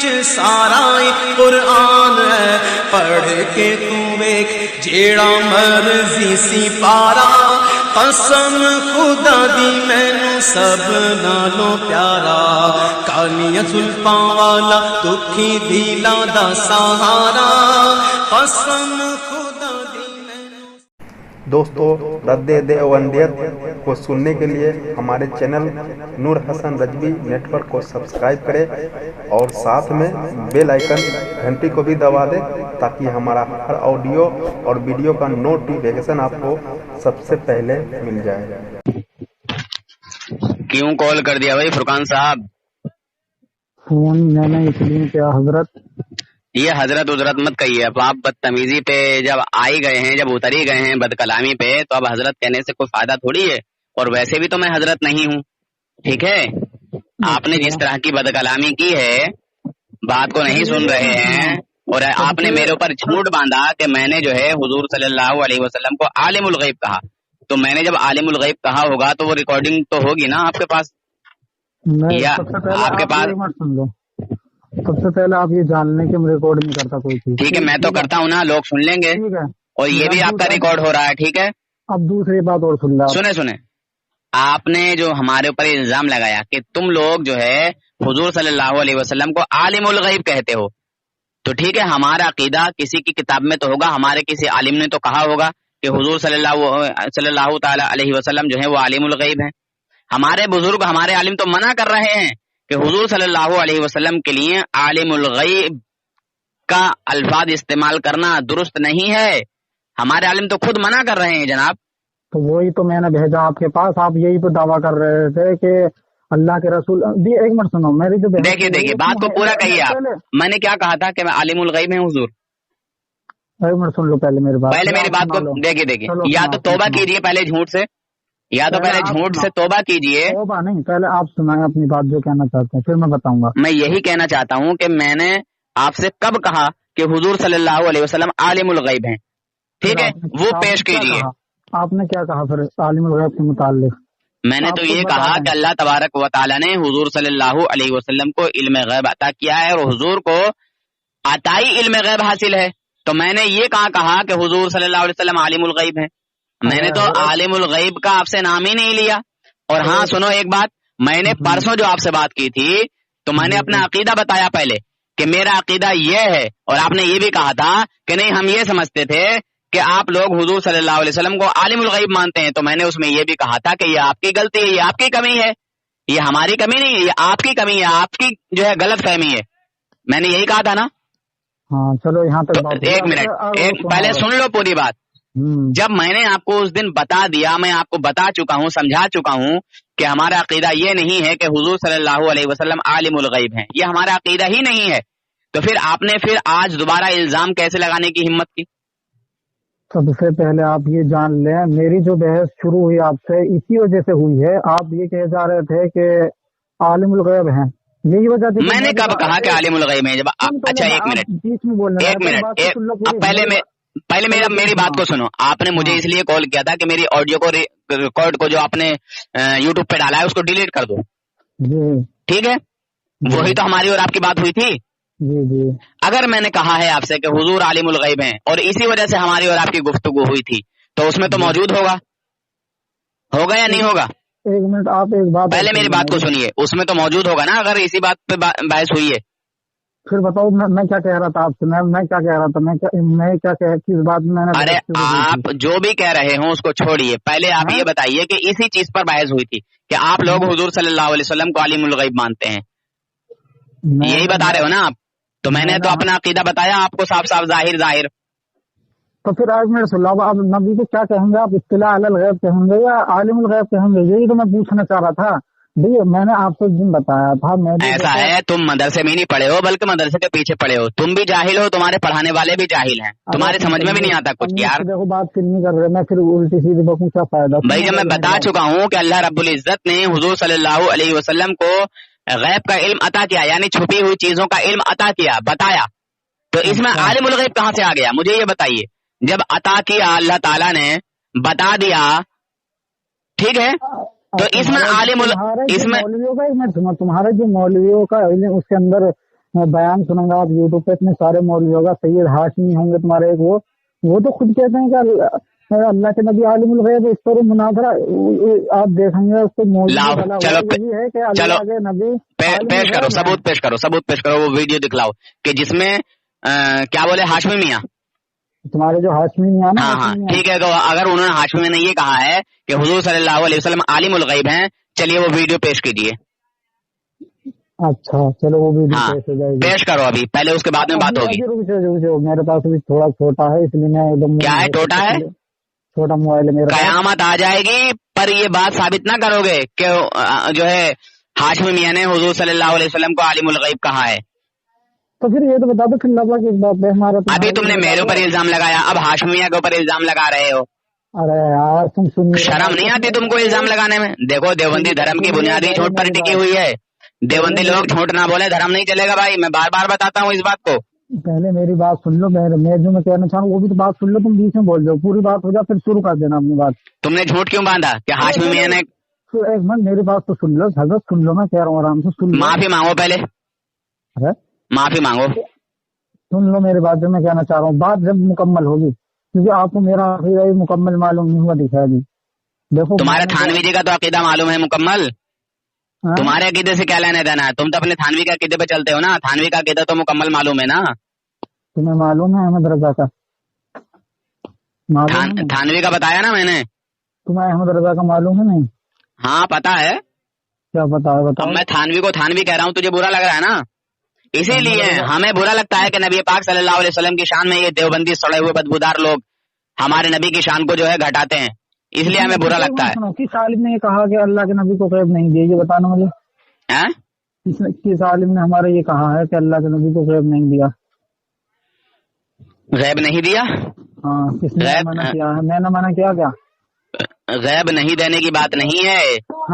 وچ سارا قرآن ہے، پڑھ کے تو ویکھ جیڑا مرضی سی پارا، قسم خدا دی مینوں سب نالوں پیارا، کالیاں زلفاں والا دکھی دلاں دا سہارا، قسم خدا دی مینوں۔ دوستو، رد دیوبندیت کو سننے کے لیے ہمارے چینل نور حسن رجوی نیٹ ورک کو سبسکرائب کریں اور ساتھ میں بیل آئیکن گھنٹی کو بھی دبا دیں تاکہ ہمارا ہر آڈیو اور ویڈیو کا نوٹیفیکیشن آپ کو سب سے پہلے مل جائے۔ کیوں کال کر دیا بھائی فرقان صاحب؟ فون میں نے اس لیے کیا حضرت، یہ حضرت مت کہیے، اب آپ بدتمیزی پہ جب آئی گئے ہیں، جب اتر ہی گئے ہیں بد کلامی پہ، تو اب حضرت کہنے سے کوئی فائدہ تھوڑی ہے، اور ویسے بھی تو میں حضرت نہیں ہوں، ٹھیک ہے؟ آپ نے جس طرح کی بد کلامی کی ہے، بات کو نہیں سن رہے ہیں، اور آپ نے میرے اوپر جھوٹ باندھا کہ میں نے جو ہے حضور صلی اللہ علیہ وسلم کو عالم الغیب کہا، تو میں نے جب عالم الغیب کہا ہوگا تو وہ ریکارڈنگ تو ہوگی نا آپ کے پاس، یا آپ کے پاس؟ سب سے پہلے آپ یہ جان لیں کہ میں ریکارڈ نہیں کرتا کوئی چیز، ٹھیک ہے؟ میں تو کرتا ہوں نا، لوگ سن لیں گے، اور یہ بھی آپ کا ریکارڈ ہو رہا ہے، ٹھیک ہے؟ اب دوسری بات اور سنیں، آپ نے جو ہمارے اوپر الزام لگایا کہ تم لوگ جو ہے حضور صلی اللہ علیہ وسلم کو عالم الغیب کہتے ہو، تو ٹھیک ہے، ہمارا عقیدہ کسی کی کتاب میں تو ہوگا، ہمارے کسی عالم نے تو کہا ہوگا کہ حضور صلی اللہ تعالی علیہ وسلم جو ہے وہ عالم الغیب ہیں۔ ہمارے بزرگ، ہمارے عالم تو منع کر رہے ہیں کہ حضور صلی اللہ علیہ وسلم کے لیے عالم الغیب کا الفاظ استعمال کرنا درست نہیں ہے، ہمارے عالم تو خود منع کر رہے ہیں جناب۔ تو وہی تو میں نے بھیجا آپ کے پاس، آپ یہی تو دعویٰ کر رہے تھے کہ اللہ کے رسول، ایک منٹ سنو میری جو دیکھیے بات کو پورا کہیے آپ، میں نے کیا کہا تھا کہ میں عالم الغیب ہیں حضور؟ ایک منٹ سن لو پہلے میری بات کو، دیکھیے یا تو توبہ کیجیے پہلے جھوٹ سے، یا تو پہلے جھوٹ سے توبہ کیجیے۔ توبہ نہیں، پہلے آپ سنائیں اپنی بات جو کہنا چاہتے ہیں، پھر میں بتاؤں گا۔ میں یہی کہنا چاہتا ہوں کہ میں نے آپ سے کب کہا کہ حضور صلی اللہ علیہ وسلم عالم الغیب ہیں، ٹھیک ہے؟ وہ پیش کیجیے۔ آپ نے کیا کہا پھر عالم الغیب کے متعلق؟ میں نے تو یہ کہا کہ اللہ تبارک و تعالیٰ نے حضور صلی اللہ علیہ وسلم کو علم غیب عطا کیا ہے، اور حضور کو عطائی علم غیب حاصل ہے، تو میں نے یہ کہا کہ حضور صلی اللہ علیہ وسلم عالم الغیب ہیں، میں نے تو عالم الغیب کا آپ سے نام ہی نہیں لیا۔ اور ہاں سنو ایک بات، میں نے پرسوں جو آپ سے بات کی تھی تو میں نے اپنا عقیدہ بتایا پہلے کہ میرا عقیدہ یہ ہے، اور آپ نے یہ بھی کہا تھا کہ نہیں ہم یہ سمجھتے تھے کہ آپ لوگ حضور صلی اللہ علیہ وسلم کو عالم الغیب مانتے ہیں، تو میں نے اس میں یہ بھی کہا تھا کہ یہ آپ کی غلطی ہے، یہ آپ کی کمی ہے، یہ ہماری کمی نہیں ہے، یہ آپ کی کمی ہے، آپ کی جو ہے غلط فہمی ہے، میں نے یہی کہا تھا نا۔ ہاں چلو یہاں تک ایک منٹ پہلے سن لو پوری بات۔ جب میں نے آپ کو اس دن بتا دیا، میں آپ کو بتا چکا ہوں، سمجھا چکا ہوں کہ ہمارا عقیدہ یہ نہیں ہے کہ حضور صلی اللہ علیہ وسلم عالم الغیب ہیں، یہ ہمارا عقیدہ ہی نہیں ہے، تو پھر آپ نے آج دوبارہ الزام کیسے لگانے کی ہمت کی؟ سب سے پہلے آپ یہ جان لیں، میری جو بحث شروع ہوئی آپ سے اسی وجہ سے ہوئی ہے، آپ یہ کہے جا رہے تھے کہ عالم الغیب ہیں، یہی وجہ تھی۔ میں نے کب کہا کہ عالم الغیب ہیں؟ جب اچھا ایک منٹ، پہلے میری بات کو سنو۔ آپ نے مجھے اس لیے کال کیا تھا کہ میری آڈیو کو ریکارڈ کو جو آپ نے یوٹیوب پہ ڈالا ہے اس کو ڈیلیٹ کر دو، ٹھیک ہے؟ وہی تو ہماری اور آپ کی بات ہوئی تھی۔ اگر میں نے کہا ہے آپ سے کہ حضور عالم الغیب ہیں اور اسی وجہ سے ہماری اور آپ کی گفتگو ہوئی تھی، تو اس میں تو موجود ہوگا یا نہیں ہوگا؟ ایک منٹ، آپ ایک بات پہلے میری بات کو سنیے، اس میں تو موجود ہوگا نا اگر اسی بات پہ بحث ہوئی ہے۔ پھر بتاؤ میں کیا کہہ رہا تھا آپ سے، میں کیا کہہ رہا تھا، میں کیا کس بات میں نے؟ ارے آپ جو بھی کہہ رہے ہوں اس کو چھوڑیے، پہلے آپ یہ بتائیے کہ اسی چیز پر بحث ہوئی تھی کہ آپ لوگ حضور صلی اللہ علیہ وسلم کو عالم الغیب مانتے ہیں، یہی بتا رہے ہو نا آپ؟ تو میں نے تو اپنا عقیدہ بتایا آپ کو، صاف ظاہر۔ تو پھر آج میرے صلی اللہ علیہ نبی کو کیا کہیں گے آپ؟ اطلاع علی الغیب کہیں گے یا عالم الغیب کہیں گے؟ یہی تو میں پوچھنا چاہ رہا تھا۔ میں نے آپ کو دن بتایا تھا، ایسا ہے تم مدرسے میں نہیں پڑھے ہو بلکہ مدرسے کے پیچھے پڑھے ہو، تم بھی جاہل ہو، تمہارے پڑھانے والے بھی جاہل ہیں، تمہارے سمجھ میں بھی نہیں آتا کچھ یار۔ دیکھو بات پھر نہیں کر رہے، میں پھر الٹی سیدھی بکوں، کیا فائدہ بھائی؟ جب میں بتا چکا ہوں کہ اللہ رب العزت نے حضور صلی اللہ علیہ وسلم کو غیب کا علم عطا کیا، یعنی چھپی ہوئی چیزوں کا علم عطا کیا، بتایا، تو اس میں عالم الغیب کہاں سے آ گیا؟ مجھے یہ بتائیے۔ جب عطا کیا اللہ تعالیٰ نے، بتا دیا، ٹھیک ہے، تو اس میں عالم اس میں تمہارے جو مولویوں کا علم اس کے اندر میں بیان سنوں گا، آپ یوٹیوب پہ اتنے سارے مولوی ہوگا، سید ہاشمی ہوں گے تمہارے ایک، وہ تو خود کہتے ہیں کہ اللہ کے نبی عالم الغیب، اس پر مناظرہ آپ دیکھیں گے اس کو مولوی لاؤ بنا چلو ہوا یہی ہے کہ چلو اللہ کے نبی پیش کرو، ثبوت پیش کرو، ثبوت پیش کرو، وہ ویڈیو دکھلاؤ کہ جس میں کیا بولے ہاشمی میاں، تمہارے جو ہاشمی میاں نا، ہاں ہاں ٹھیک ہے، تو اگر انہوں نے ہاشمی نے یہ کہا ہے کہ حضور صلی اللہ علیہ وسلم عالم الغیب ہیں، چلیے وہ ویڈیو پیش کیجیے۔ اچھا چلو وہ بھی ہاں پیش ہو جائے گی، پیش کرو ابھی، پہلے اس کے بعد میں بات ہوگی۔ رک جاؤ، میرے پاس ابھی تھوڑا چھوٹا ہے، اس لیے میں ایک دم کیا ہے ٹوٹا ہے؟ چھوٹا موبائل ہے میرا پاس۔ قیامت آ جائے گی پر یہ بات ثابت نہ کرو گے کہ جو ہے ہاشمی میاں نے حضور صلی اللہ علیہ وسلم کو عالم الغیب کہا ہے۔ تو پھر یہ تو بتا دو پھر اللہ کی بات ہے ہمارا، ابھی تم نے میرے اوپر الزام لگایا، اب ہاشمی میاں کے اوپر الزام لگا رہے ہو، ارے یار تم سن، شرم نہیں آتی تم کو الزام لگانے میں؟ دیکھو دیوبندی دھرم کی بنیادی جھوٹ پر ٹکی ہوئی ہے، دیوبندی لوگ جھوٹ نہ بولے دھرم نہیں چلے گا بھائی، میں بار بار بتاتا ہوں اس بات کو۔ پہلے میری بات سن لو، میں جو میں کہنا چاہوں وہ بھی تو بات سن لو، تم بیچ میں بول دو، پوری بات ہو جائے پھر شروع کر دینا اپنی بات۔ تم نے جھوٹ کیوں باندھا کہ ہاشمی میاں نے؟ ایک منٹ میری بات تو سن لو حضرت، سن لو، میں کہہ رہا ہوں آرام سے سن لو۔ معافی مانگو پہلے، ارے معافی مانگو۔ سن لو میری بات جو میں کہنا چاہ رہا ہوں، بات جب مکمل ہوگی، کیونکہ آپ کو میرا عقیدہ مکمل معلوم نہیں ہوا دکھا ابھی۔ دیکھو تمہارے تھانوی جی کا تو عقیدہ معلوم ہے مکمل، ہاں؟ تمہارے عقیدے سے کیا لینا دینا ہے؟ تم تو اپنے تھانوی کے عقیدے پہ چلتے ہو نا، تھانوی کا عقیدہ تو مکمل معلوم ہے نا۔ تمہیں معلوم ہے احمد رضا کا؟ معلوم ہے؟ تھانوی کا بتایا نا میں نے۔ تمہیں احمد رضا کا معلوم ہے نہیں؟ ہاں پتا ہے، کیا پتا ہے بتاؤ؟ اب میں تھانوی کو تھانوی کہہ رہا ہوں، تجھے برا لگ رہا ہے نا، اسی لیے ہمیں برا لگتا ہے کہ نبی پاک صلی اللہ علیہ وسلم کی شان میں یہ دیوبندی سڑے ہوئے بدبودار لوگ ہمارے نبی کی شان کو جو ہے گھٹاتے ہیں، اس لیے ہمیں برا لگتا ہے۔ کس عالم نے یہ کہا کہ اللہ کے نبی کو غیب نہیں دیا، یہ بتانا مجھے، کس عالم نے ہمارے یہ کہا ہے کہ اللہ کے نبی کو غیب نہیں دیا؟ غیب نہیں دیا؟ ہاں کس نے منع کیا ہے؟ میں نے منع کیا کیا؟ غیب نہیں دینے کی بات نہیں ہے،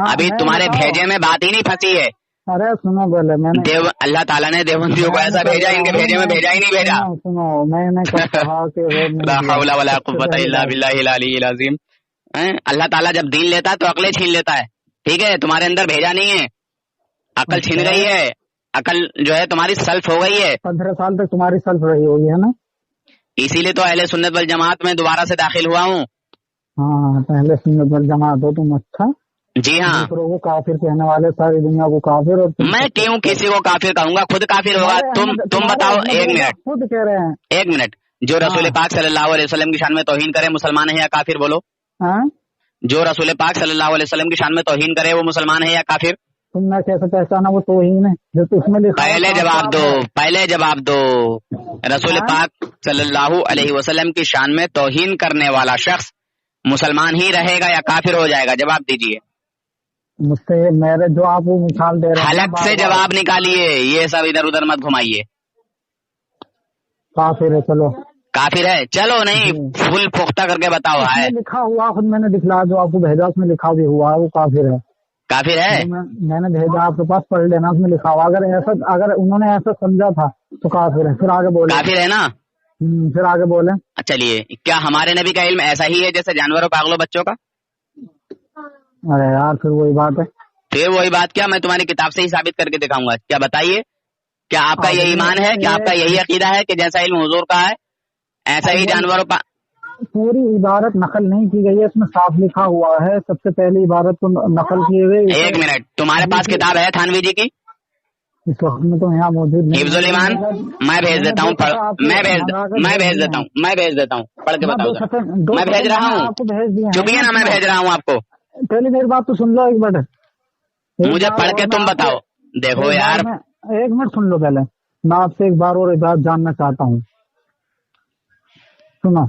ابھی تمہارے بھیجے میں بات ہی نہیں پھنسی ہے۔ ارے سنو پہلے، میں نے اللہ تعالیٰ نے دیوبندیوں کو ایسا بھیجا، ان کے بھیجے میں بھیجا ہی نہیں بھیجا۔ سنو میں نے کہا کہ غیب نہیں لا دیا۔ حول ولا قوت الا باللہ العلی العظیم۔ اللہ تعالیٰ جب دین لیتا ہے تو عقلیں چھین لیتا ہے، ٹھیک ہے؟ تمہارے اندر بھیجا نہیں ہے، عقل چھین گئی ہے، عقل جو ہے تمہاری سلف ہو گئی ہے۔ 15 سال تک تمہاری سلف رہی ہوگی ہے نا، اسی لیے تو اہل سنت والجماعت میں دوبارہ سے داخل ہوا ہوں۔ ہاں پہلے سنت والجماعت ہو تم، اچھا؟ جی ہاں، دوسروں کو کافر کہنے والے، ساری دنیا کو کافر، اور میں کیوں کسی کو کافر کہوں گا؟ خود کافر ہوگا۔ تم بتاؤ، ایک خود کہہ رہے ہیں، ایک منٹ، جو رسول پاک صلی اللہ علیہ وسلم کی شان میں توہین کرے مسلمان ہے یا کافر؟ بولو، ہاں جو رسول پاک صلی اللہ علیہ وسلم کی شان میں توہین کرے وہ مسلمان ہے یا کافر؟ تم نے کیسے پہچانا وہ توہین ہے جو اس میں لکھا؟ پہلے جواب دو، پہلے جواب دو۔ رسول پاک صلی اللہ علیہ وسلم کی شان میں توہین کرنے والا شخص مسلمان ہی رہے گا یا کافر ہو جائے گا؟ جواب دیجئے مجھ سے، میرے جو آپ وہ مثال دے رہے ہیں، حلق سے جواب نکالیے، یہ سب ادھر ادھر مت گھمائیے۔ کافر ہے، چلو کافر ہے، چلو نہیں، فل پختہ کر کے بتاؤ ہے لکھا ہوا، خود میں نے دکھلا، جو آپ کو بھیجا اس میں لکھا بھی ہوا وہ کافر ہے۔ کافر ہے؟ میں نے بھیجا آپ کے پاس، پڑھ لینا، اس میں لکھا ہوا، اگر انہوں نے ایسا سمجھا تھا تو کافر ہے۔ پھر آگے بولے، کافر ہے نا؟ پھر آگے بولے۔ چلیے، کیا ہمارے نبی کا علم ایسا ہی ہے جیسے جانوروں پاگلوں بچوں کا؟ ارے یار پھر وہی بات ہے، پھر وہی بات کیا؟ میں تمہاری کتاب سے ہی ثابت کر کے دکھاؤں گا، کیا بتائیے؟ کیا آپ کا یہ ایمان ہے؟ کیا آپ کا یہی عقیدہ ہے کہ جیسا علم حضور کا ہے ایسا ہی جانوروں پوری عبارت نقل نہیں کی گئی ہے، اس میں صاف لکھا ہوا ہے، سب سے پہلی عبارت تو نقل کی گئی۔ ایک منٹ، تمہارے پاس کتاب ہے تھانوی جی کی؟ اس وقت میں تو یہاں موجود نہیں۔ حفظ الایمان میں بھیج دیتا ہوں، میں بھیج دیتا ہوں، پڑھ کے بتاؤ ذرا۔ میں بھیج رہا ہوں، چپیے نا، میں بھیج رہا ہوں آپ کو۔ پہلے میری بات تو سن لو ایک منٹ، مجھے پڑھ کے تم بتاؤ۔ دیکھو یار، ایک منٹ سن لو پہلے، میں آپ سے ایک بار اور ایک بات جاننا چاہتا ہوں، سنو۔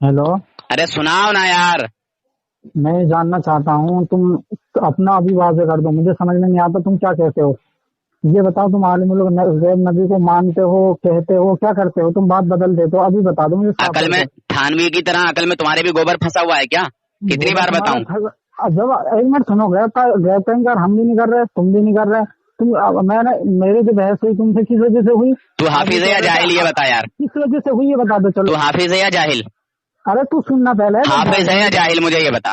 ہیلو، ارے سناؤ نا یار۔ میں یہ جاننا چاہتا ہوں، تم اپنا ابھی واضح کر دو، مجھے سمجھ میں نہیں آتا تم کیا کہتے ہو، یہ بتاؤ۔ تم عالم الغیب نبی کو مانتے ہو، کہتے ہو، کیا کرتے ہو؟ تم بات بدل دیتے ہو، ابھی بتا دو مجھے۔ عقل میں تھانوی کی طرح عقل میں تمہارے بھی گوبر پھنسا ہوا ہے کیا؟ کتنی بار بتاؤں؟ جب ایک منٹ سنو، غیب کا ہم بھی نہیں کر رہے، تم بھی نہیں کر رہے، میں نے، میری جو بحث ہوئی تم سے کس وجہ سے ہوئی؟ تو حافظ ہے یا جاہل یہ بتا یار، کس وجہ سے ہوئی یہ بتا دو۔ چلو، تو حافظ ہے یا جاہل؟ ارے تو سننا پہلے، حافظ ہے یا جاہل مجھے یہ بتا۔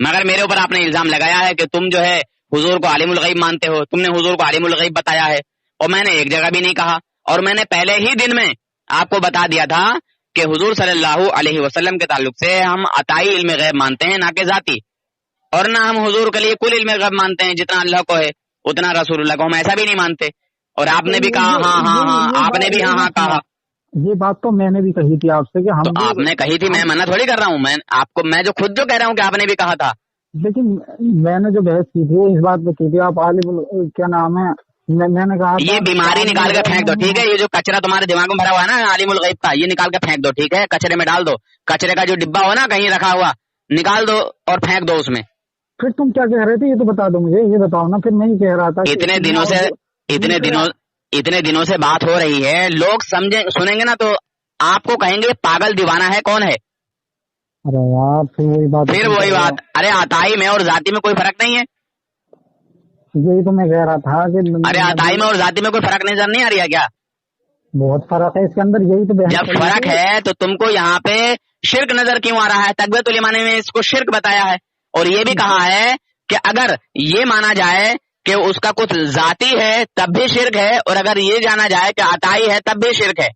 مگر میرے اوپر آپ نے الزام لگایا ہے کہ تم جو ہے حضور کو عالم الغیب مانتے ہو، تم نے حضور کو عالم الغیب بتایا ہے، اور میں نے ایک جگہ بھی نہیں کہا، اور میں نے پہلے ہی دن میں آپ کو بتا دیا تھا کہ حضور صلی اللہ علیہ وسلم کے تعلق سے ہم عطائی علم غیب مانتے ہیں نہ کہ ذاتی، اور نہ ہم حضور کے لیے کل علم غیب مانتے ہیں، جتنا اللہ کو ہے اتنا رسول اللہ کو ہم ایسا بھی نہیں مانتے۔ اور آپ نے بھی کہا ہاں ہاں ہاں، آپ نے بھی ہاں ہاں کہا، یہ بات تو میں نے بھی کہی تھی آپ سے کہ ہم تو آپ نے کہی تھی، میں منع تھوڑی کر رہا ہوں، میں آپ کو میں جو خود جو کہہ رہا ہوں کہ آپ نے بھی کہا تھا۔ لیکن میں نے جو بحث کی تھی وہ اس بات پہ کی تھی، آپ عالم کیا نام ہے، میں نے کہا یہ بیماری نکال کے پھینک دو، ٹھیک ہے؟ یہ جو کچرا تمہارے دماغ میں بھرا ہوا ہے نا عالم الغیب کا، یہ نکال کے پھینک دو، ٹھیک ہے؟ کچرے میں ڈال دو، کچرے کا جو ڈبا ہو نا کہیں رکھا ہوا نکال دو اور پھینک دو اس میں۔ پھر تم کیا کہہ رہے تھے یہ تو بتا دو مجھے، یہ بتاؤ نا۔ پھر میں یہ کہہ رہا تھا اتنے دنوں سے بات ہو رہی ہے، لوگ سنیں گے نا تو آپ کو کہیں گے پاگل دیوانہ ہے، کون ہے؟ ارے یار پھر وہی بات، ارے عطائی میں اور ذاتی میں کوئی فرق نہیں ہے؟ یہی تو میں کہہ رہا تھا کہ ارے عطائی میں اور ذاتی میں کوئی فرق نظر نہیں آ رہا کیا؟ بہت فرق ہے اس کے اندر، یہی تو جب فرق ہے تو تم کو یہاں پہ شرک نظر کیوں آ رہا ہے؟ تقویت الایمان نے اس کو شرک بتایا ہے، اور یہ بھی کہا ہے کہ اگر یہ مانا جائے کہ اس کا کچھ ذاتی ہے تب بھی شرک ہے، اور اگر یہ جانا جائے کہ عطائی ہے تب بھی شرک ہے،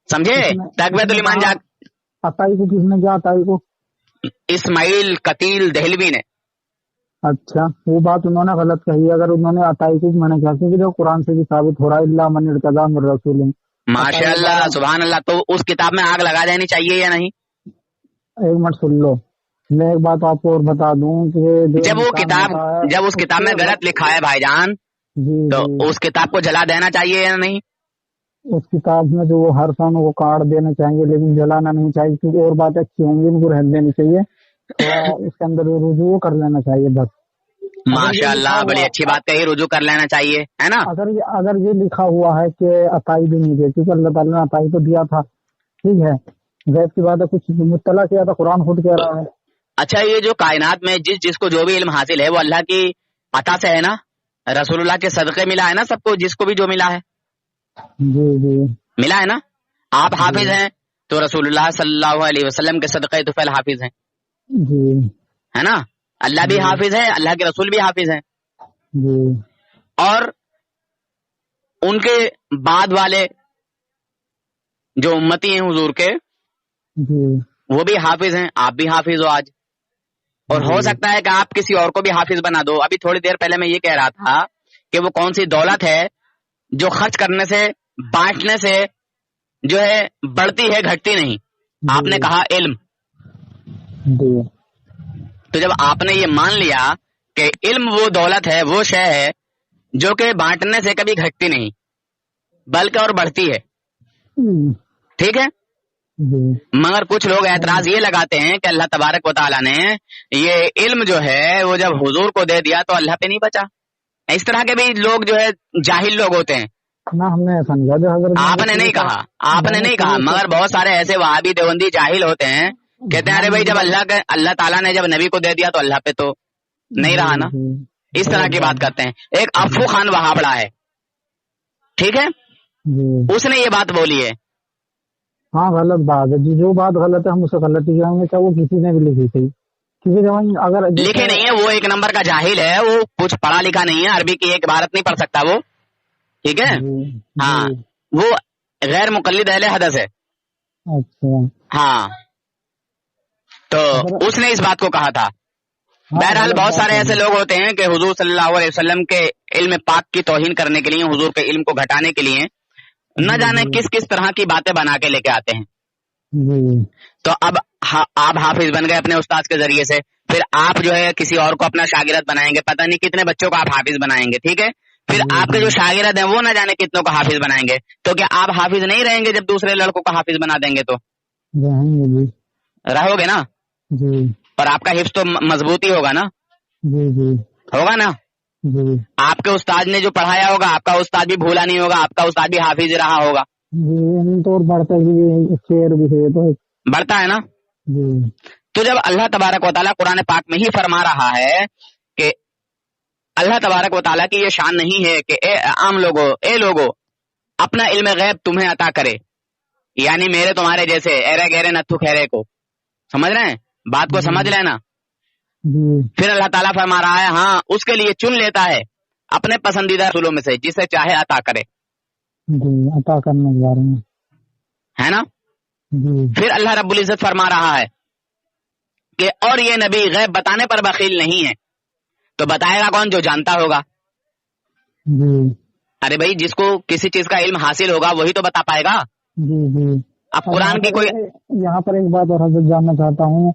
سمجھے؟ تقویت الایمان عطائی کو کس نے کیا؟ عطائی کو اسماعیل قتیل دہلوی نے۔ اچھا، وہ بات انہوں نے غلط کہی ہے، اگر انہوں نے عطائی کو میں نے کہا کہ جو قرآن سے بھی ثابت ہو رہا ہے اللہ من ارتضی من رسول۔ ماشاء اللہ سبحان اللہ، تو اس کتاب میں آگ لگا دینی چاہیے یا نہیں؟ ایک منٹ سن لو، میں ایک بات آپ کو اور بتا دوں کہ جب اس کتاب میں غلط لکھا ہے بھائی جان تو اس کتاب کو جلا دینا چاہیے یا نہیں؟ اس کتاب میں جو وہ حرفوں کو کاٹ دینا چاہیے لیکن جلانا نہیں چاہیے، کیونکہ اور باتیں اچھی ہوں گی ان کو رہنے دینی چاہیے، اس کے اندر رجوع کر لینا چاہیے بس۔ ماشاء اللہ بڑی اچھی بات کہی، رجوع کر لینا چاہیے، ہے نا؟ اگر یہ لکھا ہوا ہے کہ عطائی بھی نہیں دے، کیونکہ اللہ تعالیٰ نے عطائی تو دیا تھا، ٹھیک ہے، غیب کی بات ہے، کچھ مطلع کیا تھا، قرآن خود کہہ رہا ہے۔ اچھا، یہ جو کائنات میں جس کو جو بھی علم حاصل ہے وہ اللہ کی عطا سے ہے نا، رسول اللہ کے صدقے ملا ہے نا سب کو، جس کو بھی جو ملا ہے جی جی ملا ہے نا۔ آپ حافظ ہیں تو رسول اللہ صلی اللہ علیہ وسلم کے صدقے طفیل حافظ ہیں، جی ہے نا؟ اللہ بھی حافظ ہے، اللہ کے رسول بھی حافظ ہیں، جی، اور ان کے بعد والے جو امتی ہیں حضور کے جی وہ بھی حافظ ہیں، آپ بھی حافظ ہو آج، اور ہو سکتا ہے کہ آپ کسی اور کو بھی حافظ بنا دو۔ ابھی تھوڑی دیر پہلے میں یہ کہہ رہا تھا کہ وہ کون سی دولت ہے جو خرچ کرنے سے بانٹنے سے جو ہے بڑھتی ہے گھٹتی نہیں، آپ نے کہا علم۔ تو جب آپ نے یہ مان لیا کہ علم وہ دولت ہے، وہ شے ہے جو کہ بانٹنے سے کبھی گھٹتی نہیں بلکہ اور بڑھتی ہے، ٹھیک ہے؟ مگر کچھ لوگ اعتراض یہ لگاتے ہیں کہ اللہ تبارک و تعالیٰ نے یہ علم جو ہے وہ جب حضور کو دے دیا تو اللہ پہ نہیں بچا۔ اس طرح کے بھی لوگ جو ہے جاہل لوگ ہوتے ہیں۔ ہم نے ایسا نہیں کہا، آپ نے نہیں کہا، مگر بہت سارے ایسے وہابی دیوبندی جاہل ہوتے ہیں، کہتے ہیں ارے بھائی جب اللہ تعالیٰ نے جب نبی کو دے دیا تو اللہ پہ تو نہیں رہا نا، اس طرح کی بات کرتے ہیں۔ ایک افو خان وہابڑا ہے، ٹھیک ہے، اس نے یہ بات بولی ہے۔ ہاں غلط بات ہے، جو بات غلط ہے ہم اسے غلط ہی کہیں گے، چاہے وہ کسی نے بھی لکھی تھی، کیونکہ اگر لکھے نہیں ہے، وہ ایک نمبر کا جاہل ہے، وہ کچھ پڑھا لکھا نہیں ہے، عربی کی ایک عبارت نہیں پڑھ سکتا وہ، ٹھیک ہے؟ ہاں، وہ غیر مقلد اہل حدث ہے۔ اچھا، ہاں، تو اس نے اس بات کو کہا تھا۔ بہرحال بہت سارے ایسے لوگ ہوتے ہیں کہ حضور صلی اللہ علیہ وسلم کے علم پاک کی توہین کرنے کے لیے، حضور کے علم کو گھٹانے کے لیے نہ جانے کس کس طرح کی باتیں بنا کے لے کے آتے ہیں۔ تو اب آپ حافظ بن گئے اپنے استاد کے ذریعے سے، پھر آپ جو ہے کسی اور کو اپنا شاگرد بنائیں گے، پتہ نہیں کتنے بچوں کو آپ حافظ بنائیں گے، ٹھیک ہے؟ پھر آپ کے جو شاگرد ہیں وہ نہ جانے کتنوں کو حافظ بنائیں گے، تو کیا آپ حافظ نہیں رہیں گے جب دوسرے لڑکوں کو حافظ بنا دیں گے؟ تو رہو گے نا، اور آپ کا حفظ تو مضبوط ہی ہوگا نا، ہوگا نا؟ آپ کے استاد نے جو پڑھایا ہوگا آپ کا استاد بھی بھولا نہیں ہوگا، آپ کا استاد بھی حافظ رہا ہوگا، بڑھتا ہے نا؟ تو جب اللہ تبارک و تعالیٰ قرآن پاک میں ہی فرما رہا ہے کہ اللہ تبارک و تعالیٰ کی یہ شان نہیں ہے کہ اے عام لوگو، اے لوگو، اپنا علم غیب تمہیں عطا کرے، یعنی میرے تمہارے جیسے ایرے گہرے نتھو خیرے کو، سمجھ رہے ہیں بات کو؟ سمجھ لینا جی پھر اللہ تعالیٰ فرما رہا ہے ہاں اس کے لیے چن لیتا ہے اپنے پسندیدہ رسولوں میں سے جسے چاہے عطا کرے، جی عطا کرنے کے بارے میں، ہے نا؟ جی پھر اللہ رب العزت فرما رہا ہے کہ اور یہ نبی غیب بتانے پر بخیل نہیں ہے، تو بتائے گا کون؟ جو جانتا ہوگا۔ جی ارے بھائی جس کو کسی چیز کا علم حاصل ہوگا وہی تو بتا پائے گا۔ جی جی اب قرآن کی کوئی یہاں پر ایک بات اور حضرت جاننا چاہتا ہوں،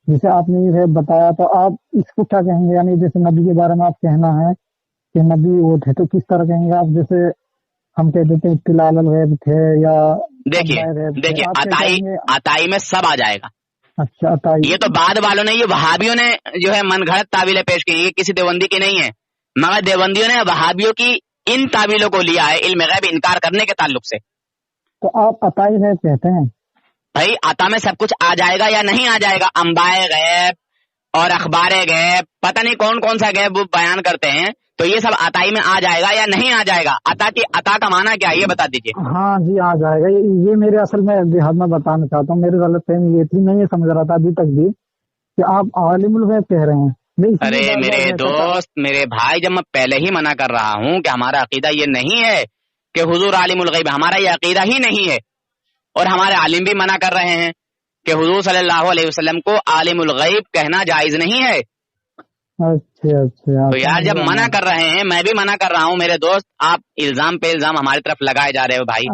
جیسے آپ نے یہ بتایا تو آپ اس کو کیا کہیں گے؟ یعنی جیسے نبی کے بارے میں آپ کہنا ہے کہ نبی وہ تھے، تو کس طرح کہیں گے آپ؟ جیسے ہم کہہ دیتے اطلاع الغیب تھے یا دیکھیے عطائی میں سب آ جائے گا۔ اچھا عطائی، یہ تو بعد والوں نے، یہ وہابیوں نے جو ہے من گھڑت تعویلیں پیش کی، یہ کسی دیوبندی کی نہیں ہے، مگر دیوبندیوں نے وہابیوں کی ان تعویلوں کو لیا ہے علم غیب انکار کرنے کے تعلق سے۔ تو آپ عطائی غیب کہتے ہیں؟ بھائی عطا میں سب کچھ آ جائے گا یا نہیں آ جائے گا؟ انباء غیب اور اخبار غیب، پتہ نہیں کون کون سا غیب وہ بیان کرتے ہیں، تو یہ سب عطائی میں آ جائے گا یا نہیں آ جائے گا؟ عطا کا معنی کیا ہے یہ بتا دیجیے۔ ہاں جی آ جائے گا، یہ میرے اصل میں دیہات میں بتانا چاہتا ہوں، میری غلط فہمی یہ تھی، میں یہ سمجھ رہا تھا ابھی تک بھی کہ آپ عالم الغیب کہہ رہے ہیں۔ ارے میرے دوست، میرے بھائی، جب میں پہلے ہی منع کر رہا ہوں کہ ہمارا عقیدہ یہ نہیں ہے کہ حضور عالم الغیب، ہمارا یہ عقیدہ ہی نہیں ہے، اور ہمارے عالم بھی منع کر رہے ہیں کہ حضور صلی اللہ علیہ وسلم کو عالم الغیب کہنا جائز نہیں ہے۔ اچھا تو یار جب منع کر رہے ہیں، میں بھی منع کر رہا ہوں میرے دوست، آپ الزام پہ الزام ہماری طرف لگائے جا رہے ہو بھائی۔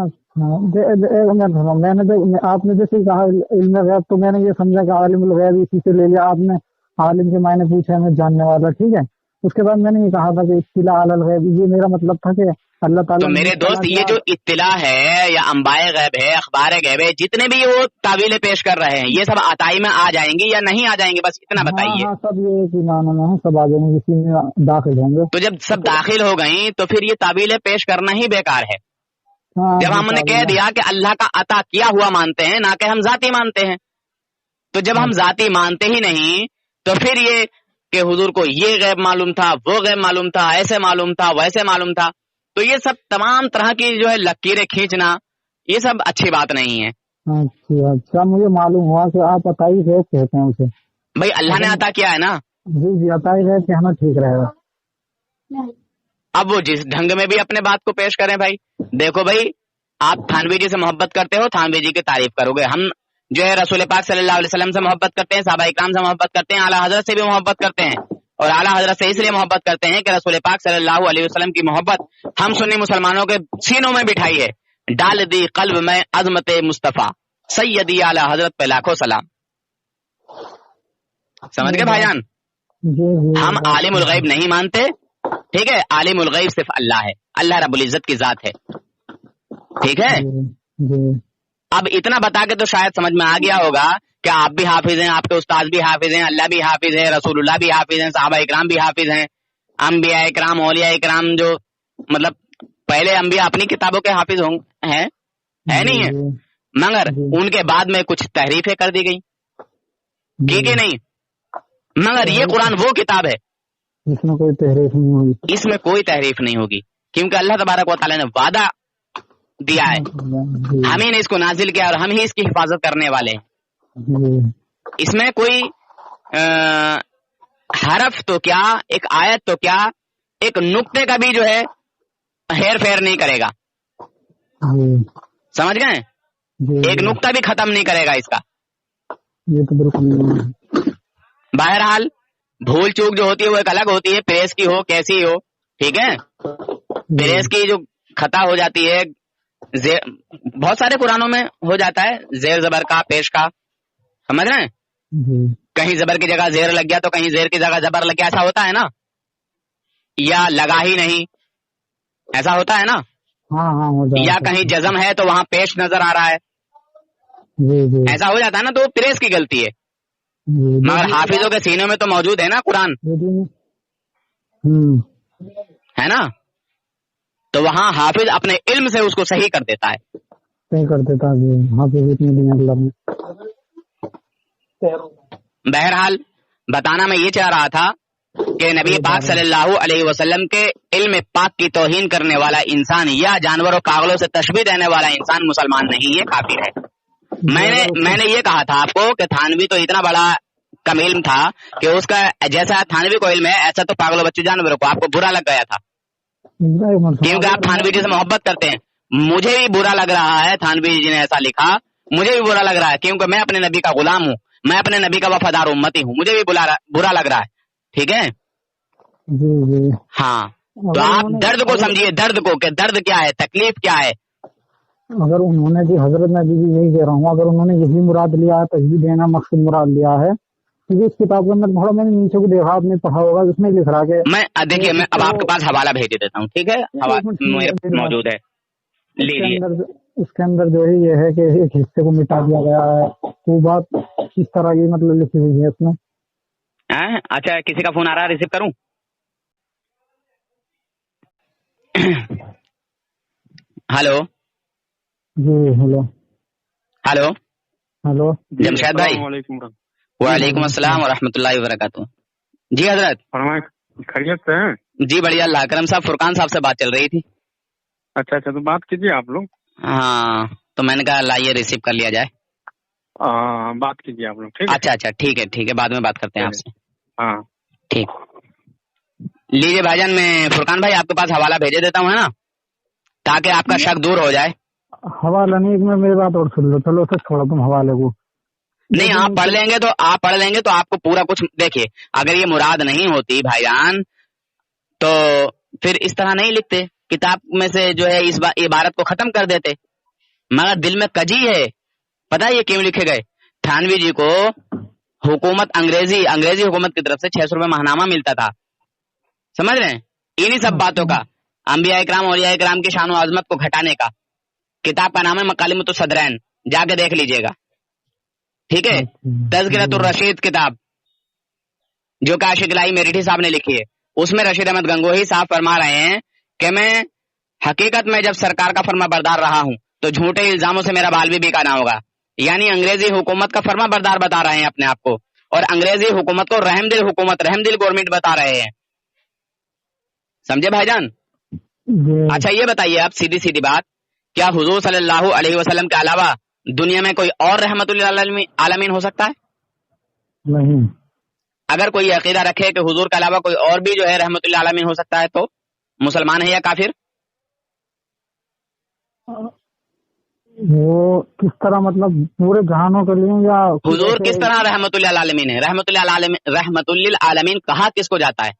میں نے آپ نے جیسے کہا علم غیب، تو میں نے یہ سمجھا کہ عالم الغیب اسی سے لے لیا آپ نے، عالم کے معنی پوچھا میں جاننے والا، ٹھیک ہے۔ اس کے بعد میں نے یہ کہا تھا کہ اطلاع علی الغیب، یہ میرا مطلب تھا کہ اللہ تعالیٰ۔ تو میرے دوست یہ جو اطلاع ہے یا انباء غیب ہے، اخبار غیب ہے، جتنے بھی وہ تعویلیں پیش کر رہے ہیں، یہ سب عطائی میں آ جائیں گی یا نہیں آ جائیں گے؟ بس اتنا بتائیے۔ ہاں سب یہ ایک ایمان میں سب آ جائیں گے، اسی میں داخل ہوں گے۔ تو جب سب داخل ہو گئیں تو پھر یہ تعویلیں پیش کرنا ہی بیکار ہے۔ جب ہم نے کہہ دیا کہ اللہ کا عطا کیا ہوا مانتے ہیں، نہ کہ ہم ذاتی مانتے ہیں، تو جب ہم ذاتی مانتے ہی نہیں تو پھر یہ کہ حضور کو یہ غیب معلوم تھا، وہ غیب معلوم تھا، ایسے معلوم تھا، ویسے معلوم تھا، تو یہ سب تمام طرح کی جو ہے لکیریں کھینچنا، یہ سب اچھی بات نہیں ہے۔ اچھا مجھے معلوم ہوا کہ آپ عطائی غیب کہتے ہیں اسے۔ بھائی اللہ نے عطا کیا ہے نا۔ جی عطائی غیب کہنا ٹھیک رہے گا۔ اب وہ جس ڈھنگ میں بھی اپنے بات کو پیش کریں بھائی۔ دیکھو بھائی، آپ تھانوی جی سے محبت کرتے ہو، تھانوی جی کی تعریف کرو گے، ہم جو ہے رسول پاک صلی اللہ علیہ وسلم سے محبت کرتے ہیں، صحابہ اکرام سے محبت کرتے ہیں، اعلیٰ حضرت سے بھی محبت کرتے ہیں، اور اعلیٰ حضرت سے اس لیے محبت کرتے ہیں کہ رسول پاک صلی اللہ علیہ وسلم کی محبت ہم سنی مسلمانوں کے سینوں میں بٹھائی ہے۔ ڈال دی قلب میں عظمت مصطفیٰ، سیدی اعلیٰ حضرت پہ لاکھوں سلام۔ سمجھ گئے بھائی جان؟ ہم عالم الغیب نہیں مانتے، ٹھیک ہے؟ عالم الغیب صرف اللہ ہے، اللہ رب العزت کی ذات ہے، ٹھیک ہے؟ اب اتنا بتا کے تو شاید سمجھ میں آ گیا ہوگا کہ آپ بھی حافظ ہیں، آپ کے استاد بھی حافظ ہیں، اللہ بھی حافظ ہے، رسول اللہ بھی حافظ ہیں، صحابہ اکرام بھی حافظ ہیں، انبیاء اکرام، اولیاء اکرام، جو مطلب پہلے انبیاء اپنی کتابوں کے حافظ ہیں نہیں ہے، مگر ان کے بعد میں کچھ تحریفیں کر دی گئی کی کہ نہیں؟ مگر یہ قرآن وہ کتاب ہے اس میں کوئی تحریف نہیں ہوگی، اس میں کوئی تحریف نہیں ہوگی، کیونکہ اللہ تبارک و تعالیٰ نے وعدہ دیا ہے، ہم ہی نے اس کو نازل کیا اور ہم ہی اس کی حفاظت کرنے والے ہیں۔ اس میں کوئی حرف تو کیا، ایک آیت تو کیا، ایک نقطے کا بھی جو ہے ہیر پھیر نہیں کرے گا، سمجھ گئے؟ ایک نقطہ بھی ختم نہیں کرے گا اس کا۔ یہ تو بالکل بہرحال بھول چوک جو ہوتی ہے وہ ایک الگ ہوتی ہے، پریس کی ہو کیسی ہو، ٹھیک ہے؟ پریس کی جو خطا ہو جاتی ہے، بہت سارے قرآنوں میں ہو جاتا ہے، زیر زبر کا، پیش کا، سمجھ رہے ہیں؟ کہیں زبر کی جگہ زیر لگ گیا تو کہیں زیر کی جگہ زبر لگ گیا، ایسا ہوتا ہے نا؟ یا لگا ہی نہیں، ایسا ہوتا ہے نا؟ یا کہیں جزم ہے تو وہاں پیش نظر آ رہا ہے، ایسا ہو جاتا ہے نا، تو پریس کی غلطی ہے، مگر حافظوں کے سینے میں تو موجود ہے نا قرآن، ہے نا؟ تو وہاں حافظ اپنے علم سے اس کو صحیح کر دیتا ہے، صحیح کر دیتا ہے۔ بہرحال بتانا میں یہ چاہ رہا تھا کہ نبی پاک صلی اللہ علیہ وسلم کے علم پاک کی توہین کرنے والا انسان یا جانوروں پاگلوں سے تشبیہ دینے والا انسان مسلمان نہیں ہے، کافر ہے۔ میں نے یہ کہا تھا آپ کو کہ تھانوی تو اتنا بڑا کم علم تھا کہ اس کا جیسا تھانوی کو علم ہے ایسا تو پاگلوں بچوں جانوروں کو آپ کو برا لگ گیا تھا کیونکہ آپ تھانوی جی سے محبت کرتے ہیں. مجھے بھی برا لگ رہا ہے تھانوی جی نے ایسا لکھا, مجھے بھی برا لگ رہا ہے کیونکہ میں اپنے نبی کا غلام ہوں, میں اپنے نبی کا وفادار امتی ہوں, مجھے بھی برا لگ رہا ہے. ٹھیک ہے جی جی. ہاں, تو آپ درد کو سمجھیے, درد کو کہ درد کیا ہے, تکلیف کیا ہے. اگر انہوں نے بھی حضرت میں بھی یہی کہہ رہا ہوں, اگر انہوں نے یہی مراد لیا ہے, تجویز دینا مقصد مراد لیا ہے, کیونکہ اس کتاب کے اندر تھوڑا میں نے نیچے کو دیکھا, آپ نے پڑھا ہوگا, جس میں لکھ رہا کہ میں دیکھیے میں اب آپ کے پاس حوالہ بھیج دیتا ہوں. ٹھیک ہے, حوالہ موجود ہے, لیجیے. اس کے اندر جو ہے یہ ہے کہ ایک حصے کو مٹا دیا گیا ہے, وہ بات کس طرح کی مطلب لکھی ہوئی ہے اس میں. اچھا, کسی کا فون آ رہا ہے, ریسیو کروں؟ ہلو جی ہلو ہلو ہلو. جمشید بھائی, وعلیکم السلام ورحمۃ اللہ وبرکاتہ. جی حضرت, خیریت سے ہیں؟ جی بڑھیا, اللہ کرم صاحب, فرقان صاحب سے بات چل رہی تھی. اچھا تو بات کیجیے آپ لوگ. ہاں, تو میں نے کہا لائیے ریسیو کر لیا جائے. بات کیجیے آپ لوگ. ٹھیک ہے, اچھا ٹھیک ہے, بعد میں بات کرتے ہیں آپ سے. ہاں ٹھیک, لیجیے بھائی جان, میں فرقان بھائی آپ کے پاس حوالہ بھیجے دیتا ہوں, ہے نا, تاکہ آپ کا شک دور ہو جائے. حوالہ نہیں, ایک میں میری بات اور سن لو, چلو سے چھوڑا تم حوالے کو. نہیں, آپ پڑھ لیں گے تو آپ کو پورا کچھ دیکھیے. اگر یہ مراد نہیں ہوتی بھائی جان تو پھر اس طرح نہیں لکھتے, کتاب میں سے جو ہے اس عبارت کو ختم کر دیتے. مگر دل میں کجی ہے, پتہ یہ کیوں لکھے گئے. تھانوی جی کو حکومت انگریزی حکومت کی طرف سے 600 روپے ماہنامہ ملتا تھا, سمجھ رہے ہیں, انہی سب باتوں کا, انبیاء اکرام اولیاء اکرام کی شان و عظمت کو گھٹانے کا. کتاب کا نام ہے مکالمۃ الصدرین, جا کے دیکھ لیجئے گا. ٹھیک ہے, تذکرۃ الرشید کتاب جو کہ عاشق الہی میرٹھی صاحب نے لکھی ہے, اس میں رشید احمد گنگوہی صاحب فرما رہے ہیں کہ میں حقیقت میں جب سرکار کا فرما بردار رہا ہوں تو جھوٹے الزاموں سے میرا بال بھی بیکا نہ ہوگا. یعنی انگریزی حکومت کا فرما بردار بتا رہے ہیں اپنے آپ کو, اور انگریزی حکومت کو رحم دل حکومت, رحم دل گورنمنٹ بتا رہے ہیں. سمجھے بھائی جان؟ اچھا یہ بتائیے آپ, سیدھی بات, کیا حضور صلی اللہ علیہ وسلم کے علاوہ دنیا میں کوئی اور رحمت للعالمین ہو سکتا ہے؟ نہیں. اگر کوئی عقیدہ رکھے کہ حضور کے علاوہ کوئی اور بھی جو ہے رحمت للعالمین ہو سکتا ہے تو مسلمان ہے یا کافر؟ وہ کس طرح, مطلب پورے جہانوں کے لیے, یا حضور کس طرح رحمت للعالمین ہے؟ رحمت للعالمین کہا کس کو جاتا ہے؟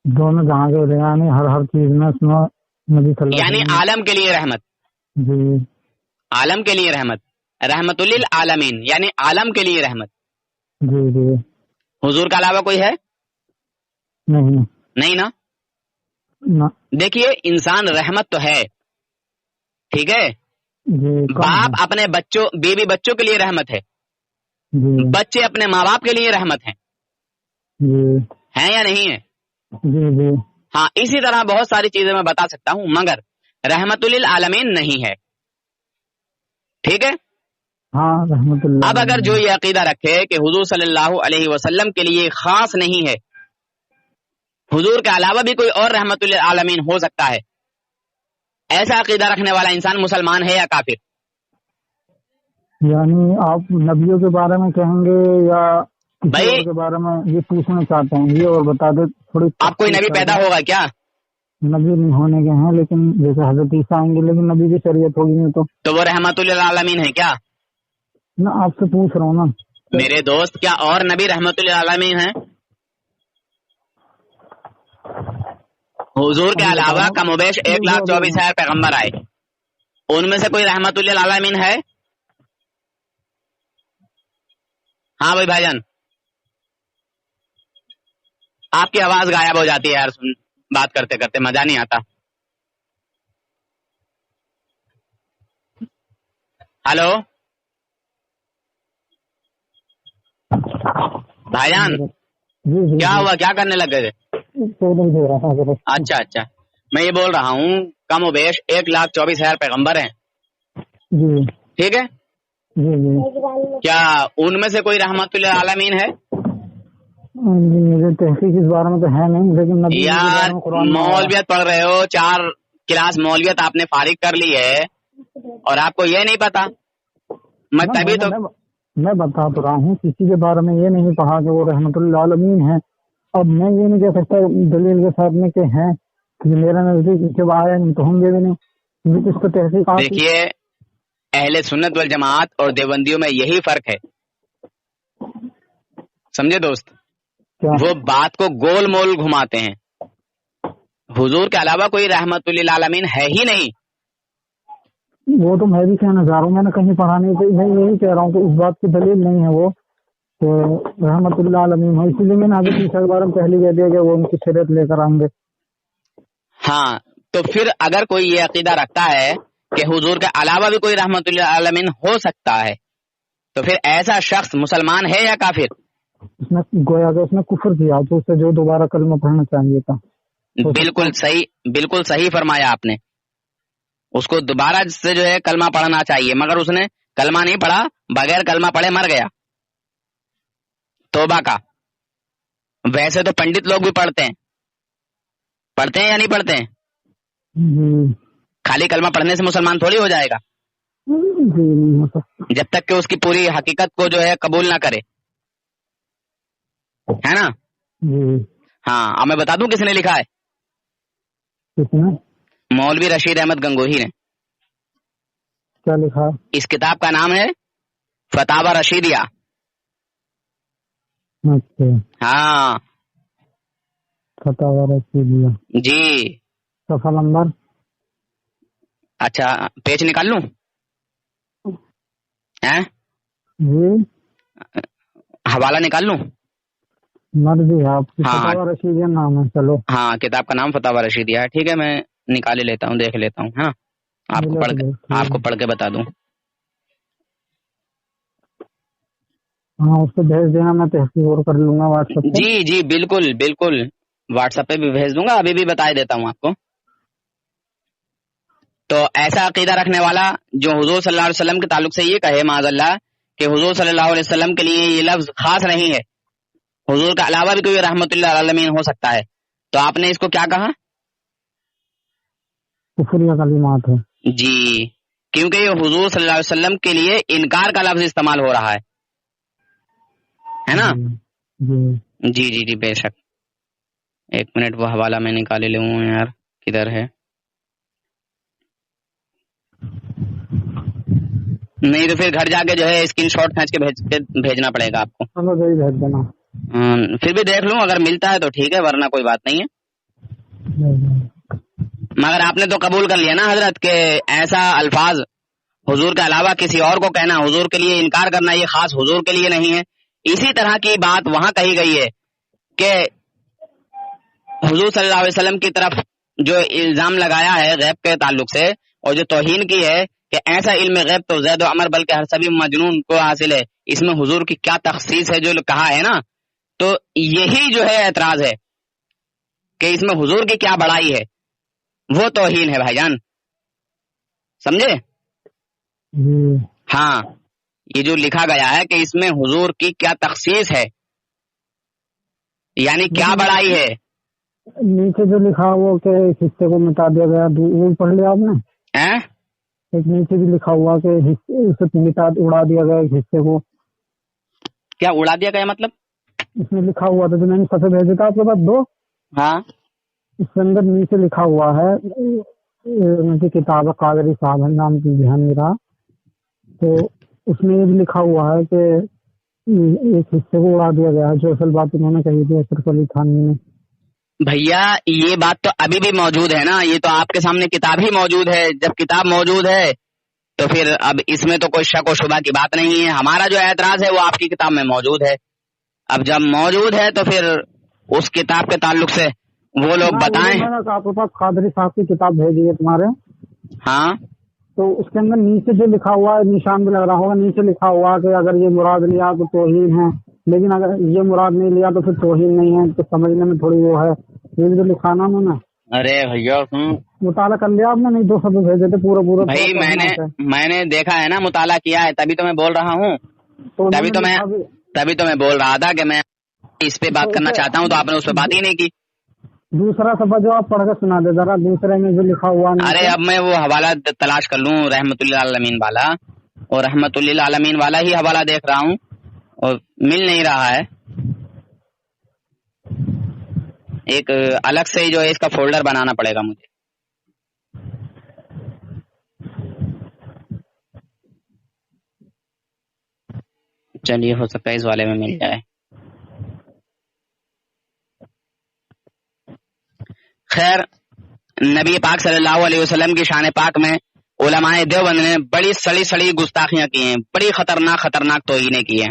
دونوں جہاں کے لیے, یعنی ہر چیز میں اس میں نبی صلی اللہ یعنی عالم کے لیے رحمت. جی, عالم کے لیے رحمت, رحمت للعالمین یعنی عالم کے لیے رحمت. جی جی. حضور کے علاوہ کوئی ہے؟ نہیں نا. دیکھیے, انسان رحمت تو ہے, ٹھیک ہے, باپ اپنے بیوی بچوں کے لیے رحمت ہے, بچے اپنے ماں باپ کے لیے رحمت ہیں یا نہیں ہے؟ جی. ہاں, اسی طرح بہت ساری چیزیں میں بتا سکتا ہوں, مگر رحمت للعالمین نہیں ہے. ٹھیک ہے, ہاں رحمت اللہ. اب اگر جو یہ عقیدہ رکھے کہ حضور صلی اللہ علیہ وسلم کے لیے خاص نہیں ہے, حضور کے علاوہ بھی کوئی اور رحمت للعالمین ہو سکتا ہے, ایسا عقیدہ رکھنے والا انسان مسلمان ہے یا کافر؟ یعنی آپ نبیوں کے بارے میں کہیں گے یا بھائی کے بارے میں یہ پوچھنا چاہتا ہوں, یہ اور بتا دے تھوڑی. آپ کوئی نبی پیدا ہوگا کیا؟ نبی نہیں ہونے کے ہیں, لیکن جیسے حضرت عیسیٰ آئیں گے, لیکن نبی کی شریعت ہوگی نہیں تو وہ رحمت للعالمین ہے کیا؟ نہ, آپ سے پوچھ رہا ہوں نا میرے دوست, کیا اور نبی رحمت للعالمین ہیں؟ حضور کے علاوہ کم و بیش 1,24,000 پیغمبر آئے, ان میں سے کوئی رحمت للعالمین ہے؟ ہاں بھائی جان, آپ کی آواز غائب ہو جاتی ہے یار, بات کرتے کرتے مزہ نہیں آتا. ہلو بھائی جان, کیا ہوا, کیا کرنے لگ گئے تھے؟ اچھا, میں یہ بول رہا ہوں کم و بیش 1,24,000 پیغمبر ہیں, ٹھیک ہے, کیا ان میں سے کوئی رحمت للعالمین ہے؟ تحقیق اس بارے میں تو ہے نہیں, لیکن یار مولویت پڑھ رہے ہو, 4 کلاس مولویت آپ نے فارغ کر لی ہے اور آپ کو یہ نہیں پتا. میں تبھی تو میں بتا تو رہا ہوں، کسی کے بارے میں یہ نہیں کہا کہ وہ رحمت اللہ عالمین ہے. اب میں یہ نہیں کہہ سکتا دلیل کے ساتھ میں کہ ہیں، کہ میرا نزدیک جب آیا نہیں تو ہوں گے بھی نہیں. کس کو تحقیقات. دیکھیے اہل سنت والجماعت اور دیوبندیوں میں یہی فرق ہے، سمجھے دوست؟ وہ بات کو گول مول گھماتے ہیں. حضور کے علاوہ کوئی رحمت للعالمین ہے ہی نہیں. وہ تو میں بھی کہنا چاہ رہا ہوں، میں نے کہیں پڑھا نہیں تھی، میں یہی کہہ رہا ہوں کہ اس بات کی دلیل نہیں ہے وہ تو رحمت اللہ عالمین ہے. اسی لیے میں نے آگے پیچھے کے بارے میں پہلے کہہ دیا کہ وہ ان کی شریعت لے کر آئیں گے. ہاں تو پھر اگر کوئی یہ عقیدہ رکھتا ہے کہ حضور کے علاوہ بھی کوئی رحمت للعالمین ہو سکتا ہے تو پھر ایسا شخص مسلمان ہے یا کافر؟ اس نے گویا کہ اس نے کفر کیا، تو اسے جو دوبارہ کلمہ پڑھنا چاہیے تھا. بالکل صحیح، بالکل صحیح فرمایا آپ نے. اس کو دوبارہ سے جو ہے کلمہ پڑھنا چاہیے، مگر اس نے کلمہ نہیں پڑھا، بغیر کلمہ پڑھے مر گیا. توبہ کا. ویسے تو پنڈت لوگ بھی پڑھتے ہیں یا نہیں پڑھتے ہیں؟ خالی کلمہ پڑھنے سے مسلمان تھوڑی ہو جائے گا، جب تک کہ اس کی پوری حقیقت کو جو ہے قبول نہ کرے، ہے نا؟ ہاں اب میں بتا دوں کس نے لکھا ہے. مولوی رشید احمد گنگوہی نے. کیا لکھا؟ اس کتاب کا نام ہے فتاوی رشیدیہ. اچھا، ہاں فتاوی رشیدیہ. جی. صفحہ نمبر؟ اچھا پیج نکال لوں؟ جی حوالہ نکال لوں؟ مرضی ہے آپ کی. ہاں فتاوی رشیدیہ نام ہے. چلو ہاں کتاب کا نام فتاوی رشیدیہ ہے. ٹھیک ہے میں نکال لیتا ہوں، دیکھ لیتا ہوں. ہاں آپ کو پڑھ کے بتا دوں. ہاں اس کو بھیج دینا، میں تحقیق اور کر لوں گا واٹس ایپ پہ. جی جی بالکل بالکل، واٹس ایپ پہ بھی بھیج دوں گا، ابھی بھی بتا دیتا ہوں آپ کو. تو ایسا عقیدہ رکھنے والا جو حضور صلی اللہ علیہ وسلم کے تعلق سے یہ کہے معاذ اللہ کہ حضور صلی اللہ علیہ وسلم کے لیے یہ لفظ خاص نہیں ہے، حضور کے علاوہ بھی کوئی رحمت اللہ عالمین ہو سکتا ہے، تو آپ نے اس کو کیا کہا؟ کفریہ کلمات ہے. جی کیونکہ یہ حضور صلی اللہ علیہ وسلم کے لیے انکار کا لفظ استعمال ہو رہا ہے نا؟ جی جی جی بے شک. ایک منٹ وہ حوالہ میں نکالے لوں یار، کدھر ہے؟ نہیں تو پھر گھر جا کے جو ہے اسکرین شاٹ کھینچ کے بھیجنا پڑے گا آپ کو. بھیج دینا. پھر بھی دیکھ لوں، اگر ملتا ہے تو ٹھیک ہے، ورنہ کوئی بات نہیں ہے. مگر آپ نے تو قبول کر لیا نا حضرت کہ ایسا الفاظ حضور کے علاوہ کسی اور کو کہنا، حضور کے لیے انکار کرنا، یہ خاص حضور کے لیے نہیں ہے. اسی طرح کی بات وہاں کہی گئی ہے کہ حضور صلی اللہ علیہ وسلم کی طرف جو الزام لگایا ہے غیب کے تعلق سے اور جو توہین کی ہے کہ ایسا علم غیب تو زید و عمر بلکہ ہر سبھی مجنون کو حاصل ہے، اس میں حضور کی کیا تخصیص ہے جو کہا ہے نا، تو یہی جو ہے اعتراض ہے کہ اس میں حضور کی کیا بڑائی ہے، وہ توہین ہے بھائی جان، سمجھے؟ ہاں یہ جو لکھا گیا ہے کہ اس میں حضور کی کیا تخصیص ہے، یعنی کیا بڑائی ہے. نیچے جو لکھا وہ کہ اس حصے کو مٹا دیا گیا، وہ پڑھ لیا آپ نے؟ ایک نیچے بھی لکھا ہوا کہ اڑا دیا گیا ایک حصے کو. کیا اڑا دیا گیا مطلب؟ اس میں لکھا ہوا تھا جو میں نے صفحے بھیجا تھا آپ کے پاس 2. ہاں اس کے اندر نیچے لکھا ہوا ہے، ان کی کتاب قادری صاحب ہے، نام کی دھیان میرا، تو اس میں یہ بھی لکھا ہوا ہے کہ ایک حصے کو اڑا دیا گیا ہے، جو اصل بات انہوں نے کہی تھی اشرف علی تھانوی نے. بھیا یہ بات تو ابھی بھی موجود ہے نا، یہ تو آپ کے سامنے کتاب ہی موجود ہے. جب کتاب موجود ہے تو پھر اب اس میں تو کوئی شک و شبہ کی بات نہیں ہے. ہمارا جو اعتراض ہے وہ آپ کی کتاب میں موجود ہے. اب جب موجود ہے تو پھر اس کتاب کے تعلق سے وہ لوگ بتائیں. آپ کے پاس قادری صاحب کی کتاب بھیجی ہے تمہارے؟ ہاں تو اس کے اندر نیچے جو لکھا ہوا ہے، نشان بھی لگ رہا ہوگا، نیچے لکھا ہوا کہ اگر یہ مراد لیا تو توہین ہے، لیکن اگر یہ مراد نہیں لیا تو پھر توہین نہیں ہے. تو سمجھنے میں تھوڑی وہ ہے، یہ جو لکھانا انہوں نے. ارے بھیا مطالعہ کر لیا آپ نے؟ نہیں 2 صفحے بھیجے تھے پورا بھائی میں نے دیکھا ہے نا، مطالعہ کیا ہے، تبھی تو میں بول رہا ہوں. تبھی تو میں بول رہا تھا کہ میں اس پہ بات کرنا چاہتا ہوں، تو آپ نے اس پہ بات ہی نہیں کی. دوسرا صفحہ جو آپ پڑھ کے سنا دے ذرا، دوسرے میں جو لکھا ہوا. ارے اب میں وہ حوالہ تلاش کر لوں رحمت اللہ عالمین والا. اور رحمت للعالمین والا ہی حوالہ دیکھ رہا ہوں اور مل نہیں رہا ہے. ایک الگ سے جو ہے اس کا فولڈر بنانا پڑے گا مجھے. چلیے ہو سکتا ہے اس والے میں مل جائے. خیر، نبی پاک صلی اللہ علیہ وسلم کی شان پاک میں علماء دیوبند نے بڑی سڑی گستاخیاں کی ہیں، بڑی خطرناک توہینیں کی ہیں،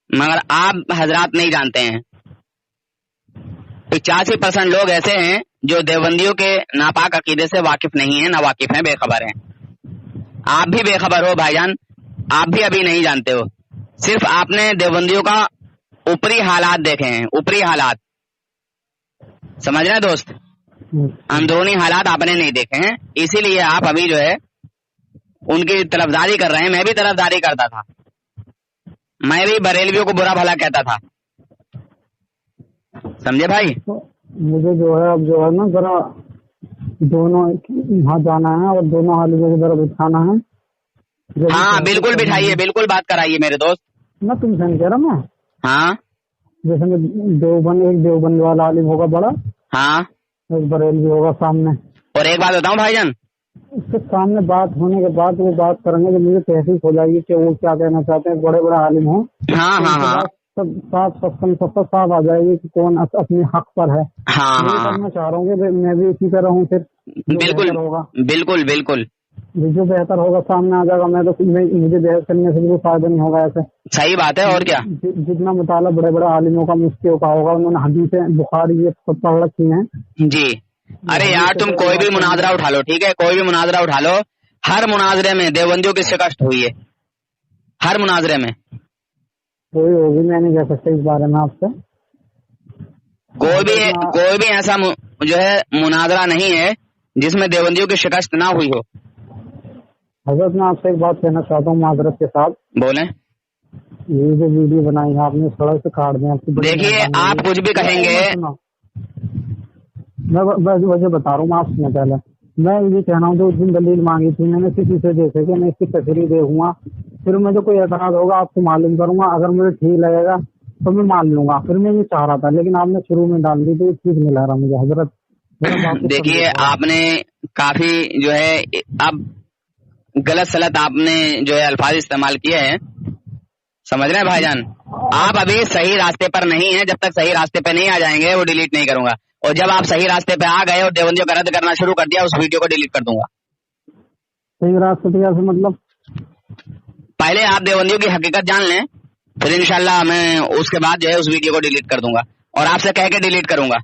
مگر آپ حضرات نہیں جانتے ہیں. 85% لوگ ایسے ہیں جو دیوبندیوں کے ناپاک عقیدے سے واقف نہیں ہیں، نا واقف ہیں، بے خبر ہیں. آپ بھی بے خبر ہو بھائی جان، آپ بھی ابھی نہیں جانتے ہو. صرف آپ نے دیوبندیوں کا اوپری حالات دیکھے ہیں، اوپری حالات، سمجھ رہے دوست؟ اندرونی حالات آپ نے نہیں دیکھے ہیں، اسی لیے آپ ابھی جو ہے ان کی طرفداری کر رہے ہیں. میں بھی طرفداری کرتا تھا، میں بھی بریلویوں کو برا بھلا کہتا تھا، سمجھے بھائی؟ مجھے جو ہے اب جو ہے نا ذرا دونوں یہاں جانا ہے اور دونوں عالموں کو ذرا بٹھانا ہے. ہاں بالکل بٹھائیے، بالکل بات کرائیے میرے دوست. میں تم سے نہیں کہہ رہا میں. ہاں جیسے کہ ایک دیوبند والا عالم ہوگا بڑا، ہاں، ایک بریلوی ہوگا سامنے. اور ایک بات بتاؤں بھائی جان، اس کے سامنے بات ہونے کے بعد وہ بات کریں گے کہ مجھے تحقیق ہو جائے گی کہ وہ کیا کہنا چاہتے ہیں. بڑے بڑے عالم ہوں، ہاں ہاں ہاں سب صاف آ جائے گی کہ کون اپنے حق پر ہے. ہاں ہاں، میں چاہ رہا ہوں کہ میں بھی اسی طرح ہوں. پھر بالکل ہوگا، بالکل جو بہتر ہوگا سامنے آ جائے گا. میں تو مجھے بحث کرنے سے کوئی فائدہ نہیں ہوگا. ایسے صحیح بات ہے. اور کیا، جتنا مطالعہ بڑے بڑے عالموں کا مفتیوں کا ہوگا، انہوں نے حدیثیں بخاری یہ خود پڑھ رکھی ہیں. جی ارے یار تم کوئی بھی مناظرہ اٹھا لو، ٹھیک ہے، کوئی بھی مناظرہ اٹھا لو، ہر مناظرے میں دیوبندیوں کی شکست ہوئی ہے، ہر مناظرے میں. کوئی ہوگی، میں نہیں کہہ سکتا اس بارے میں آپ سے. کوئی بھی ایسا جو ہے مناظرہ نہیں ہے جس میں دیوبندیوں کی شکست نہ ہوئی ہو. حضرت میں آپ سے ایک بات کہنا چاہتا ہوں معذرت کے ساتھ. بولیں. یہ جو ویڈیو بنائی ہے آپ نے سڑک سے کاٹ دیں. دیکھیے آپ کچھ بھی کہیں گے، میں وجہ بتا رہا ہوں. آپ سے پہلے میں یہ کہنا ہوں جو اس دن دلیل مانگی تھی میں نے کسی سے دیکھے کہ میں اس کی تشریح دیکھوں گا، پھر مجھے کوئی اعتراض ہوگا آپ کو معلوم کروں گا. اگر مجھے ٹھیک لگے گا تو میں مان لوں گا. پھر میں یہ چاہ رہا تھا لیکن آپ نے شروع میں ڈال دی تو یہ ٹھیک نہیں لگ رہا مجھے. حضرت دیکھیے آپ نے کافی جو ہے اب غلط سلط آپ نے جو ہے الفاظ استعمال کیے ہیں، سمجھ رہے ہیں بھائی جان؟ آپ ابھی صحیح راستے پر نہیں ہیں. جب تک صحیح راستے پہ نہیں آ جائیں گے وہ ڈیلیٹ نہیں کروں گا، اور جب آپ صحیح راستے پہ آ گئے اور دیوبندیوں کا رد کرنا شروع کر دیا اس ویڈیو کو ڈیلیٹ کر دوں گا. صحیح راستے پہ سے مطلب پہلے آپ دیوبندیوں کی حقیقت جان لیں، پھر انشاءاللہ میں اس کے بعد جو ہے اس ویڈیو کو ڈیلیٹ کر دوں گا، اور آپ سے کہہ کے ڈیلیٹ کروں گا.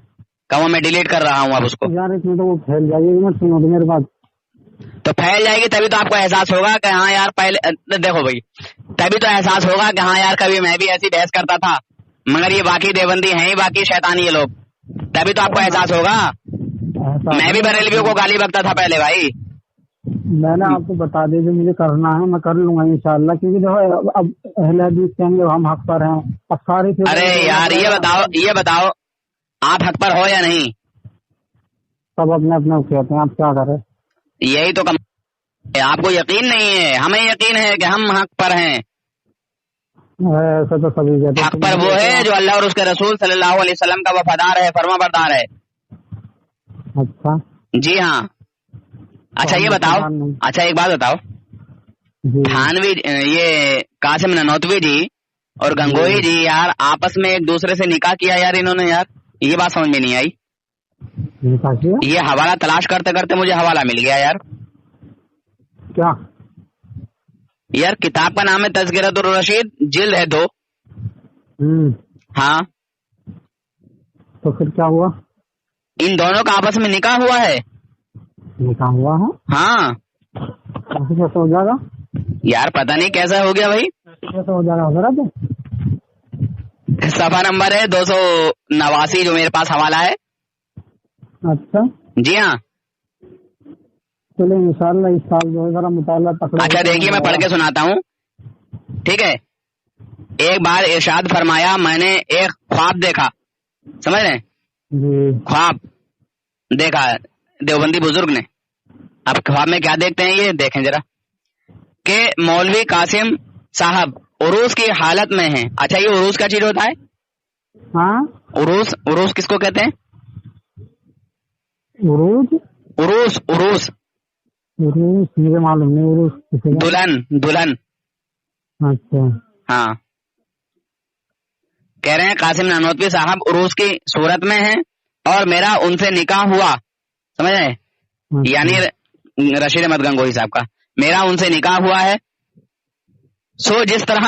کہوں میں ڈیلیٹ کر رہا ہوں اب اس کو. یار اس میں تو وہ پھیل جائے گی. مت سنو میری بات. تو پھیل جائے گی تبھی تو آپ کو احساس ہوگا کہ ہاں یار پہلے دیکھو بھائی، تبھی تو احساس ہوگا کہ ہاں یار کبھی میں بھی ایسی بحث کرتا تھا مگر یہ باقی دیوبندی ہیں ہی باقی شیطانی یہ لوگ. تبھی تو آپ کو احساس ہوگا. میں بھی بریلویوں کو گالی بکتا تھا پہلے بھائی. میں نے آپ کو بتا دیا جو مجھے کرنا ہے میں کر لوں گا انشاءاللہ. کیونکہ جو اب اہل حدیث کہیں گے ہم حق پر ہیں. اب ساری ارے یار یہ بتاؤ آپ حق پر ہو یا نہیں؟ سب اپنے اپنے کہتے ہیں. آپ کیا کریں؟ یہی تو آپ کو یقین نہیں ہے، ہمیں یقین ہے کہ ہم حق پر ہیں. ایسا تو سبھی کہتے ہیں. حق پر وہ ہے جو اللہ اور اس کے رسول صلی اللہ علیہ وسلم کا وفادار ہے، فرما بردار ہے. اچھا جی ہاں. اچھا یہ بتاؤ، اچھا ایک بات بتاؤ، تھانوی یہ قاسم ننوتوی جی اور گنگوئی جی یار آپس میں ایک دوسرے سے نکاح کیا یار انہوں نے. یار یہ بات سمجھ میں نہیں آئی. یہ حوالہ تلاش کرتے کرتے مجھے حوالہ مل گیا یار. کیا یار کتاب کا نام ہے تذکرۃ الرشید، جلد ہے 2. ہاں تو پھر کیا ہوا؟ ان دونوں کا آپس میں نکاح ہوا ہے. نکاح ہوا ہے؟ ہاں. کیسے ہو جائے گا یار پتہ نہیں کیسا ہو گیا بھائی. کیسے ہو جائے گا حضرت؟ صفحہ نمبر ہے 289 جو میرے پاس حوالہ ہے. اچھا جی ہاں. چلے انشاءاللہ اس سال جو ہے ذرا مطالعہ پکڑا. اچھا دیکھیے میں پڑھ کے سناتا ہوں، ٹھیک ہے. ایک بار ارشاد فرمایا میں نے ایک خواب دیکھا، سمجھ رہے ہیں؟ جی خواب دیکھا دیوبندی بزرگ نے. اب خواب میں کیا دیکھتے ہیں یہ دیکھیں ذرا. کہ مولوی قاسم صاحب عروس کی حالت میں ہیں. اچھا یہ عروس کا چیز ہوتا ہے؟ ہاں عروس کس کو کہتے ہیں؟ عروج عروس مجھے معلوم نہیں. عروج دلہن. اچھا ہاں کہہ رہے ہیں قاسم نانوتوی صاحب عروس کی صورت میں ہیں اور میرا ان سے نکاح ہوا. سمجھ رہے؟ یعنی رشید احمد گنگوہی صاحب کا میرا ان سے نکاح ہوا ہے. سو جس طرح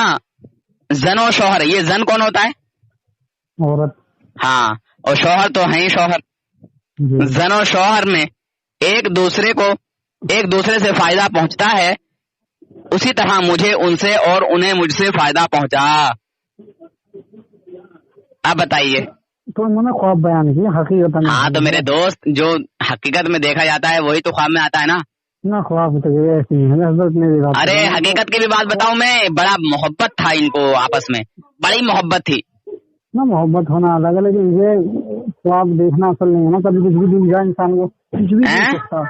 زن و شوہر، یہ زن کون ہوتا ہے؟ عورت. ہاں اور شوہر تو ہیں ہی شوہر. جی. زن و شوہر میں ایک دوسرے سے فائدہ پہنچتا ہے، اسی طرح مجھے ان سے اور انہیں مجھ سے فائدہ پہنچا. اب بتائیے. تو انہوں نے خواب بیان کی حقیقت. ہاں تو میرے دوست جو حقیقت میں دیکھا جاتا ہے وہی تو خواب میں آتا ہے نا. خواب تو ایسی ہے حضرت نے. ارے حقیقت کی بھی بات بتاؤں میں، بڑا محبت تھا ان کو آپس میں، بڑی محبت تھی. نا محبت ہونا الگ ہے، لیکن یہ خواب دیکھنا اصل نہیں ہے نا. کبھی کچھ بھی دل جائے انسان کو کچھ بھی دیکھ سکتا.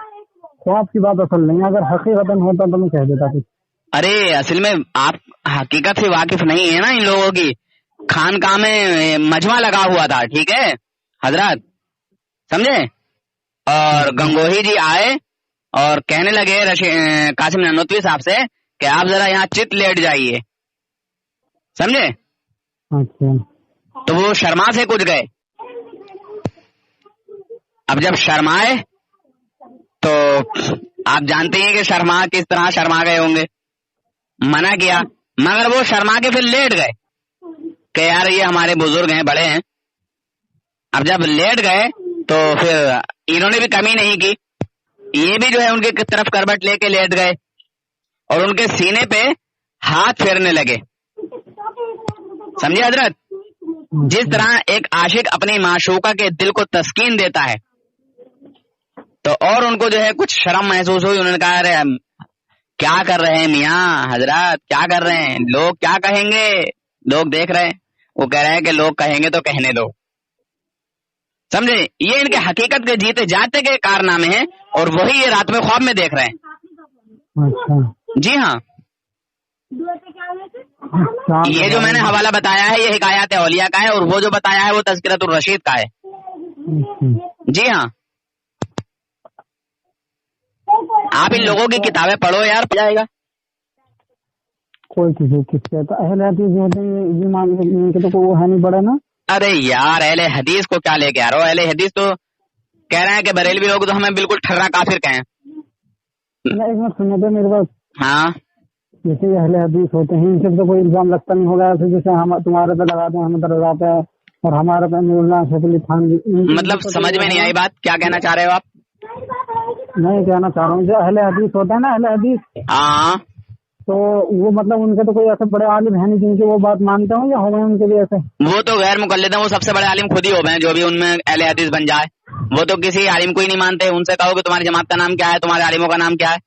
خواب کی بات اصل نہیں ہے. اگر حقیقت ہوتا تو میں کہہ دیتا تھا. ارے اصل میں آپ حقیقت سے واقف نہیں ہے نا ان لوگوں کی. خانقاہ میں مجمع لگا ہوا تھا، ٹھیک ہے حضرات، سمجھے؟ اور گنگوہی جی آئے اور کہنے لگے قاسم نانوتوی صاحب سے کہ آپ ذرا یہاں چت لیٹ جائیے. سمجھے؟ اچھا. تو وہ شرما سے کچھ گئے. اب جب شرمائے تو آپ جانتے ہیں کہ شرما کس طرح شرما گئے ہوں گے. منع کیا مگر وہ شرما کے پھر لیٹ گئے کہ یار یہ ہمارے بزرگ ہیں، بڑے ہیں. اب جب لیٹ گئے تو پھر انہوں نے بھی کمی نہیں کی، یہ بھی جو ہے ان کی طرف کربٹ لے کے لیٹ گئے اور ان کے سینے پہ ہاتھ پھیرنے لگے. سمجھے حضرت؟ جس طرح ایک عاشق اپنی معشوقہ کے دل کو تسکین دیتا ہے تو اور ان کو جو ہے کچھ شرم محسوس ہوئی. انہوں نے کہا ارے کیا کر رہے ہیں میاں حضرات، کیا کر رہے ہیں، لوگ کیا کہیں گے، لوگ دیکھ رہے ہیں. وہ کہہ رہے ہیں کہ لوگ کہیں گے تو کہنے دو. سمجھے؟ یہ ان کے حقیقت کے جیتے جاتے کے کارنامے ہیں اور وہی یہ رات میں خواب میں دیکھ رہے ہیں. اچھا. جی ہاں. یہ جو میں نے حوالہ بتایا ہے یہ حکایات اولیاء کا ہے اور وہ جو بتایا ہے وہ تذکرۃ الرشید کا ہے. جی ہاں. آپ ان لوگوں کی کتابیں پڑھو یار، پڑھ جائے گا. کوئی کسی کس کہتا اہل حدیث ہوتے ہیں یہ مان کے تو وہ ہے نہیں بڑا نا. ارے یار اہل حدیث کو کیا لے کے آ رہے ہو؟ اہل حدیث تو کہہ رہے ہیں کہ بریلوی لوگ تو ہمیں بالکل ٹھرا کافر کہیں. ایک منٹ سنو تو میرے پاس. ہاں جیسے اہل حدیث ہوتے ہیں ان سے تو کوئی الزام لگتا نہیں ہوگا ایسے جیسے ہم تمہارے پہ لگاتے ہیں، ہمیں تو لگاتے ہیں اور ہمارے پہ مولانا شیخ علی خان. مطلب سمجھ میں نہیں آئی بات، کیا کہنا چاہ رہے ہو آپ؟ نہیں کہنا چاہ رہا ہوں جو اہل حدیث ہوتا ہے نا اہل حدیث، ہاں تو وہ مطلب ان کے تو کوئی ایسے بڑے عالم ہے نہیں جن کی وہ بات مانتے ہوں یا ہو گئے ان کے لیے ایسے. وہ تو غیر مقلد ہیں، وہ سب سے بڑے عالم خود ہی ہو گئے ہیں جو بھی ان میں اہل حدیث بن جائے. وہ تو کسی عالم کو ہی نہیں مانتے. ان سے کہو کہ تمہاری جماعت کا نام کیا ہے، تمہارے عالموں کا نام کیا ہے،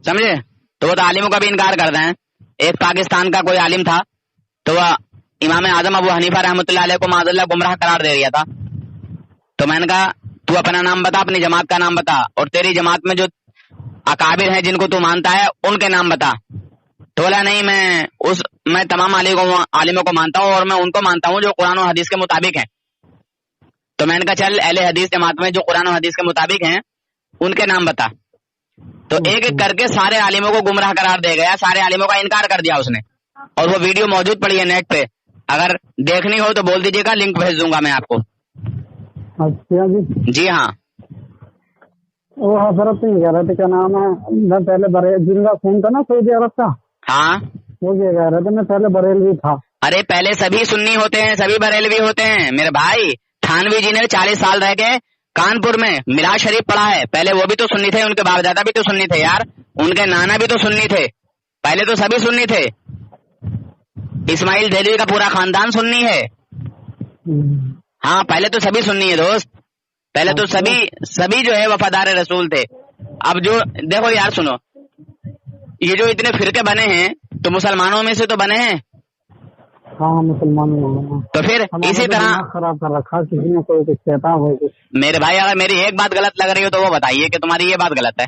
سمجھے؟ تو وہ تو عالموں کا بھی انکار کرتے ہیں. ایک پاکستان کا کوئی عالم تھا تو وہ امام اعظم ابو حنیفہ رحمۃ اللہ علیہ کو معاذ اللہ گمراہ قرار دے رہا تھا. تو میں نے کہا تو اپنا نام بتا، اپنی جماعت کا نام بتا اور تیری جماعت میں جو اکابر ہیں جن کو تو مانتا ہے ان کے نام بتا. تو بولا نہیں میں تمام عالموں کو مانتا ہوں اور میں ان کو مانتا ہوں جو قرآن و حدیث کے مطابق ہیں. تو میں نے کہا چل اہل حدیث جماعت میں جو قرآن و حدیث کے مطابق ہیں ان کے نام بتا. تو ایک ایک کر کے سارے عالموں کو گمراہ قرار دے گیا، سارے عالموں کا انکار کر دیا اس نے. اور وہ ویڈیو موجود پڑی ہے نیٹ پہ، اگر دیکھنی ہو تو بول دیجیے گا، لنک بھیج دوں گا میں آپ کو. اچھا جی. جی ہاں. وہ حضرت نہیں کہہ رہے تھے کیا نام ہے، میں پہلے جن کا فون تھا نا سعودی عرب کا، ہاں وہ یہ کہہ رہے تھے میں پہلے بریلوی تھا. ارے پہلے سبھی سنی ہوتے ہیں، سبھی بریلوی ہوتے ہیں میرے بھائی. تھانوی جی نے 40 سال رہ کے کانپور میں میراج شریف پڑھا ہے. پہلے وہ بھی تو سنی تھے، ان کے باپ دادا بھی تو سنی تھے یار، ان کے نانا بھی تو سنی تھے. پہلے تو سبھی سنی تھے. اسماعیل دہلوی کا پورا خاندان سنی ہے. ہاں پہلے تو سبھی سنی ہے دوست، پہلے تو سبھی جو ہے وفادار رسول تھے. اب جو دیکھو یار سنو، یہ جو اتنے فرقے بنے ہیں تو مسلمانوں میں سے تو بنے ہیں. ہاں مسلمانوں. تو پھر اسی طرح خراب کر رکھا کسی نے، کوئی کچھ کہتا ہے. میرے بھائی اگر میری ایک بات غلط لگ رہی ہو تو وہ بتائیے کہ تمہاری یہ بات غلط ہے.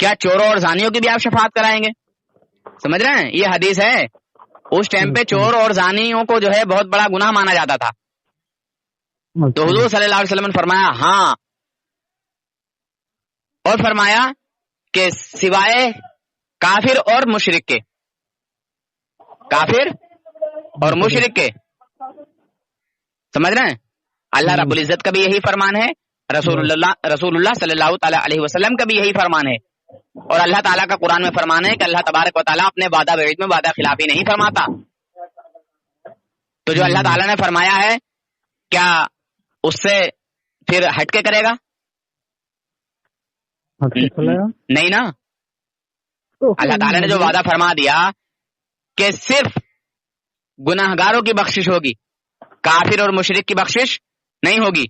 کیا چوروں اور زانیوں کی بھی آپ شفاعت کرائیں گے؟ سمجھ رہے ہیں؟ یہ حدیث ہے. اس ٹائم پہ چور اور زانیوں کو جو ہے بہت بڑا گناہ مانا جاتا تھا. تو حضور صلی اللہ علیہ وسلم نے فرمایا ہاں، اور فرمایا کہ سوائے کافر اور مشرک کے، کافر اور مشرک کے. سمجھ رہے ہیں؟ اللہ رب العزت کا بھی یہی فرمان ہے، رسول اللہ صلی اللہ تعالی علیہ وسلم کا بھی یہی فرمان ہے، اور اللہ تعالیٰ کا قرآن میں فرمان ہے کہ اللہ تبارک و تعالیٰ اپنے وعدہ وعید میں وعدہ خلافی نہیں فرماتا. تو جو اللہ تعالیٰ نے فرمایا ہے کیا اس سے پھر ہٹ کے کرے گا؟ نہیں نا. اللہ تعالیٰ نے جو وعدہ فرما دیا کہ صرف گناہگاروں کی بخشش ہوگی، کافر اور مشرک کی بخشش نہیں ہوگی.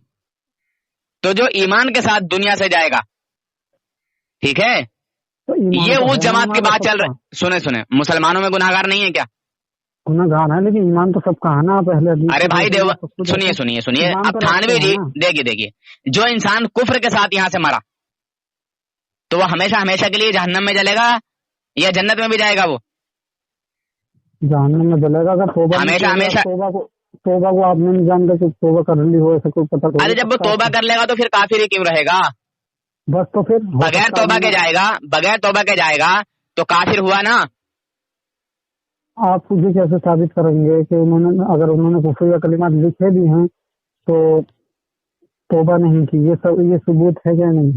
تو جو ایمان کے ساتھ دنیا سے جائے گا، ٹھیک ہے، یہ اس جماعت کی بات چل رہی. سنیں مسلمانوں میں گناہگار نہیں ہے کیا؟ گناہگار ہے، لیکن ایمان تو سب کا ہے نا. پہلے ارے بھائی سنیے اب تھانوی جی دیکھیے جو انسان کفر کے ساتھ یہاں سے مرا تو وہ ہمیشہ کے لیے جہنم میں جلے گا یا جنت میں بھی جائے گا؟ وہ جہنم میں جلے گا. اگر ہمیشہ توبہ کو آپ نہیں جانتے کہ توبہ کر لی ہو، ایسا کوئی پتہ. ارے جب وہ توبہ کر لے گا تو پھر کافر ہی کیوں رہے گا؟ بس تو پھر بغیر توبہ کے جائے گا تو کافر ہوا نا. آپ مجھے کیسے ثابت کریں گے کہ اگر انہوں نے کفر یا کلمات لکھے بھی ہیں تو توبہ نہیں کی؟ یہ ثبوت ہے کیا نہیں؟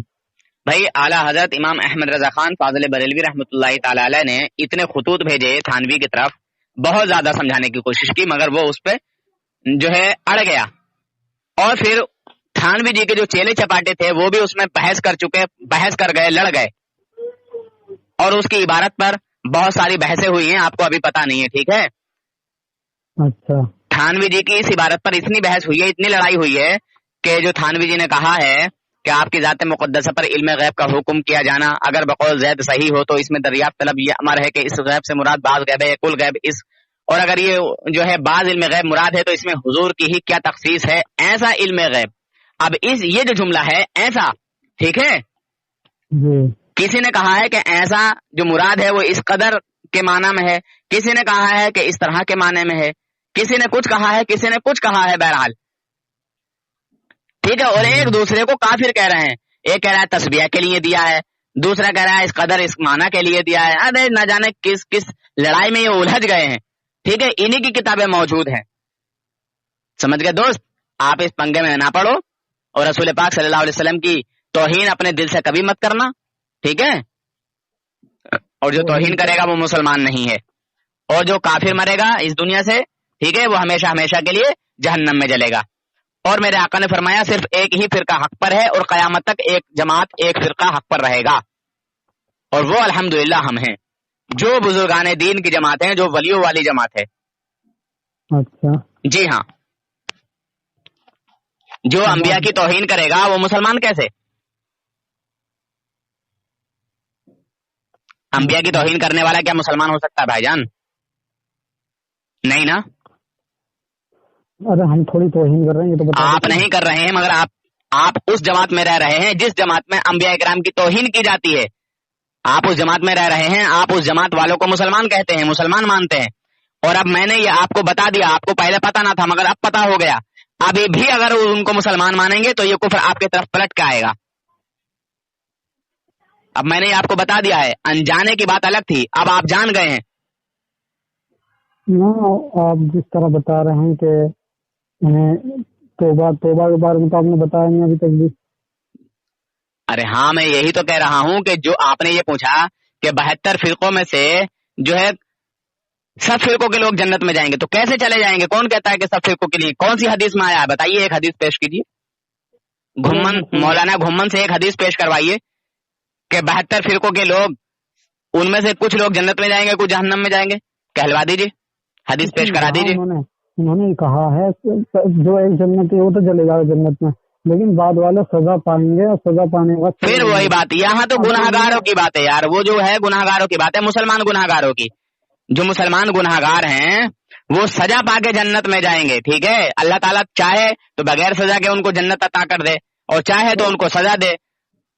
بھائی اعلیٰ حضرت امام احمد رضا خان فاضل بریلوی رحمۃ اللہ تعالی علیہ نے اتنے خطوط بھیجے تھانوی کی طرف، بہت زیادہ سمجھانے کی کوشش کی، مگر وہ اس پہ جو ہے اڑ گیا. اور پھر تھانوی جی کے جو چیلے چپاٹے تھے وہ بھی اس میں بحث کر گئے، لڑ گئے، اور اس کی عبارت پر بہت ساری بحثیں ہوئی ہیں، آپ کو ابھی پتا نہیں ہے، ٹھیک ہے. اچھا. تھانوی جی کی اس عبارت پر اتنی بحث ہوئی ہے، اتنی لڑائی ہوئی ہے کہ جو تھانوی جی نے کہا ہے کہ آپ کی ذات مقدسہ پر علم غیب کا حکم کیا جانا اگر بقول زید صحیح ہو تو اس میں دریافت طلب یہ امر ہے کہ اس غیب سے مراد بعض غیب ہے یا کل غیب، اور اگر یہ جو ہے بعض علم غیب مراد ہے تو اس میں حضور کی ہی کیا تخصیص ہے، ایسا علم غیب. اب یہ جو جملہ ہے ایسا، ٹھیک ہے، کسی نے کہا ہے کہ ایسا جو مراد ہے وہ اس قدر کے معنی میں ہے، کسی نے کہا ہے کہ اس طرح کے معنی میں ہے، کسی نے کچھ کہا ہے، کسی نے کچھ کہا ہے، بہرحال ٹھیک ہے. اور ایک دوسرے کو کافر کہہ رہے ہیں. ایک کہہ رہا ہے تسبیح کے لیے دیا ہے، دوسرا کہہ رہا ہے اس قدر اس معنی کے لیے دیا ہے. ارے نہ جانے کس لڑائی میں یہ الجھ گئے ہیں، ٹھیک ہے. انہی کی کتابیں موجود ہیں. سمجھ گئے دوست؟ آپ اس پنگے میں نہ پڑو، اور رسول پاک صلی اللہ علیہ وسلم کی توہین اپنے دل سے کبھی مت کرنا، ٹھیک ہے. اور جو توہین کرے گا وہ مسلمان نہیں ہے، اور جو کافر مرے گا اس دنیا سے، ٹھیک ہے، وہ ہمیشہ کے لیے جہنم میں جلے گا. اور میرے آقا نے فرمایا صرف ایک ہی فرقہ حق پر ہے، اور قیامت تک ایک جماعت ایک فرقہ حق پر رہے گا، اور وہ الحمدللہ ہم ہیں، جو بزرگان دین کی جماعت ہیں، جو ولیوں والی جماعت ہے. اچھا جی ہاں. جو انبیاء کی توہین کرے گا وہ مسلمان کیسے؟ انبیاء کی توہین کرنے والا کیا مسلمان ہو سکتا ہے بھائی جان؟ نہیں نا. ارے ہم تھوڑی توہین کر رہے ہیں، یہ تو آپ نہیں کر رہے ہیں، مگر آپ اس جماعت میں رہ رہے ہیں جس جماعت میں انبیاء کرام کی توہین کی جاتی ہے. آپ اس جماعت میں رہ رہے ہیں، آپ اس جماعت والوں کو مسلمان کہتے ہیں، مسلمان مانتے ہیں. اور اب میں نے یہ آپ کو بتا دیا، آپ کو پہلے پتا نہ تھا مگر اب پتا ہو گیا. ابھی بھی اگر ان کو مسلمان مانیں گے تو یہ کفر آپ کی طرف پلٹ کے آئے گا. اب میں نے آپ کو بتا دیا ہے، انجانے کی بات الگ تھی، اب آپ جان گئے ہیں. آپ جس طرح بتا رہے ہیں کہ توبہ کے بارے میں تو آپ نے بتایا نہیں ابھی تک بھی. ارے ہاں میں یہی تو کہہ رہا ہوں کہ جو آپ نے یہ پوچھا کہ 72 فرقوں میں سے جو ہے سب فرقوں کے لوگ جنت میں جائیں گے، تو کیسے چلے جائیں گے؟ کون کہتا ہے کہ سب فرقوں کے لیے؟ کون سی حدیث میں آیا ہے بتائیے، ایک حدیث پیش کیجیے. مولانا گھمن سے ایک حدیث پیش کروائیے کہ 72 فرقوں کے لوگ، ان میں سے کچھ لوگ جنت میں جائیں گے، کچھ جہنم میں جائیں گے. کہلوا دیجیے، حدیث پیش کرا دیجیے. انہوں نے کہا ہے جو ایک جنت ہے وہ تو چلے گا جنت میں، لیکن بعد والے سزا پائیں گے، اور سزا پانے کے بعد پھر وہی بات. یہاں تو گناہگاروں کی بات ہے یار، وہ جو ہے گناہگاروں کی بات ہے، مسلمان گناہگاروں کی. جو مسلمان گناہگار ہیں وہ سزا پا کے جنت میں جائیں گے، ٹھیک ہے. اللہ تعالیٰ چاہے تو بغیر سزا کے ان کو جنت عطا کر دے، اور چاہے تو ان کو سزا دے.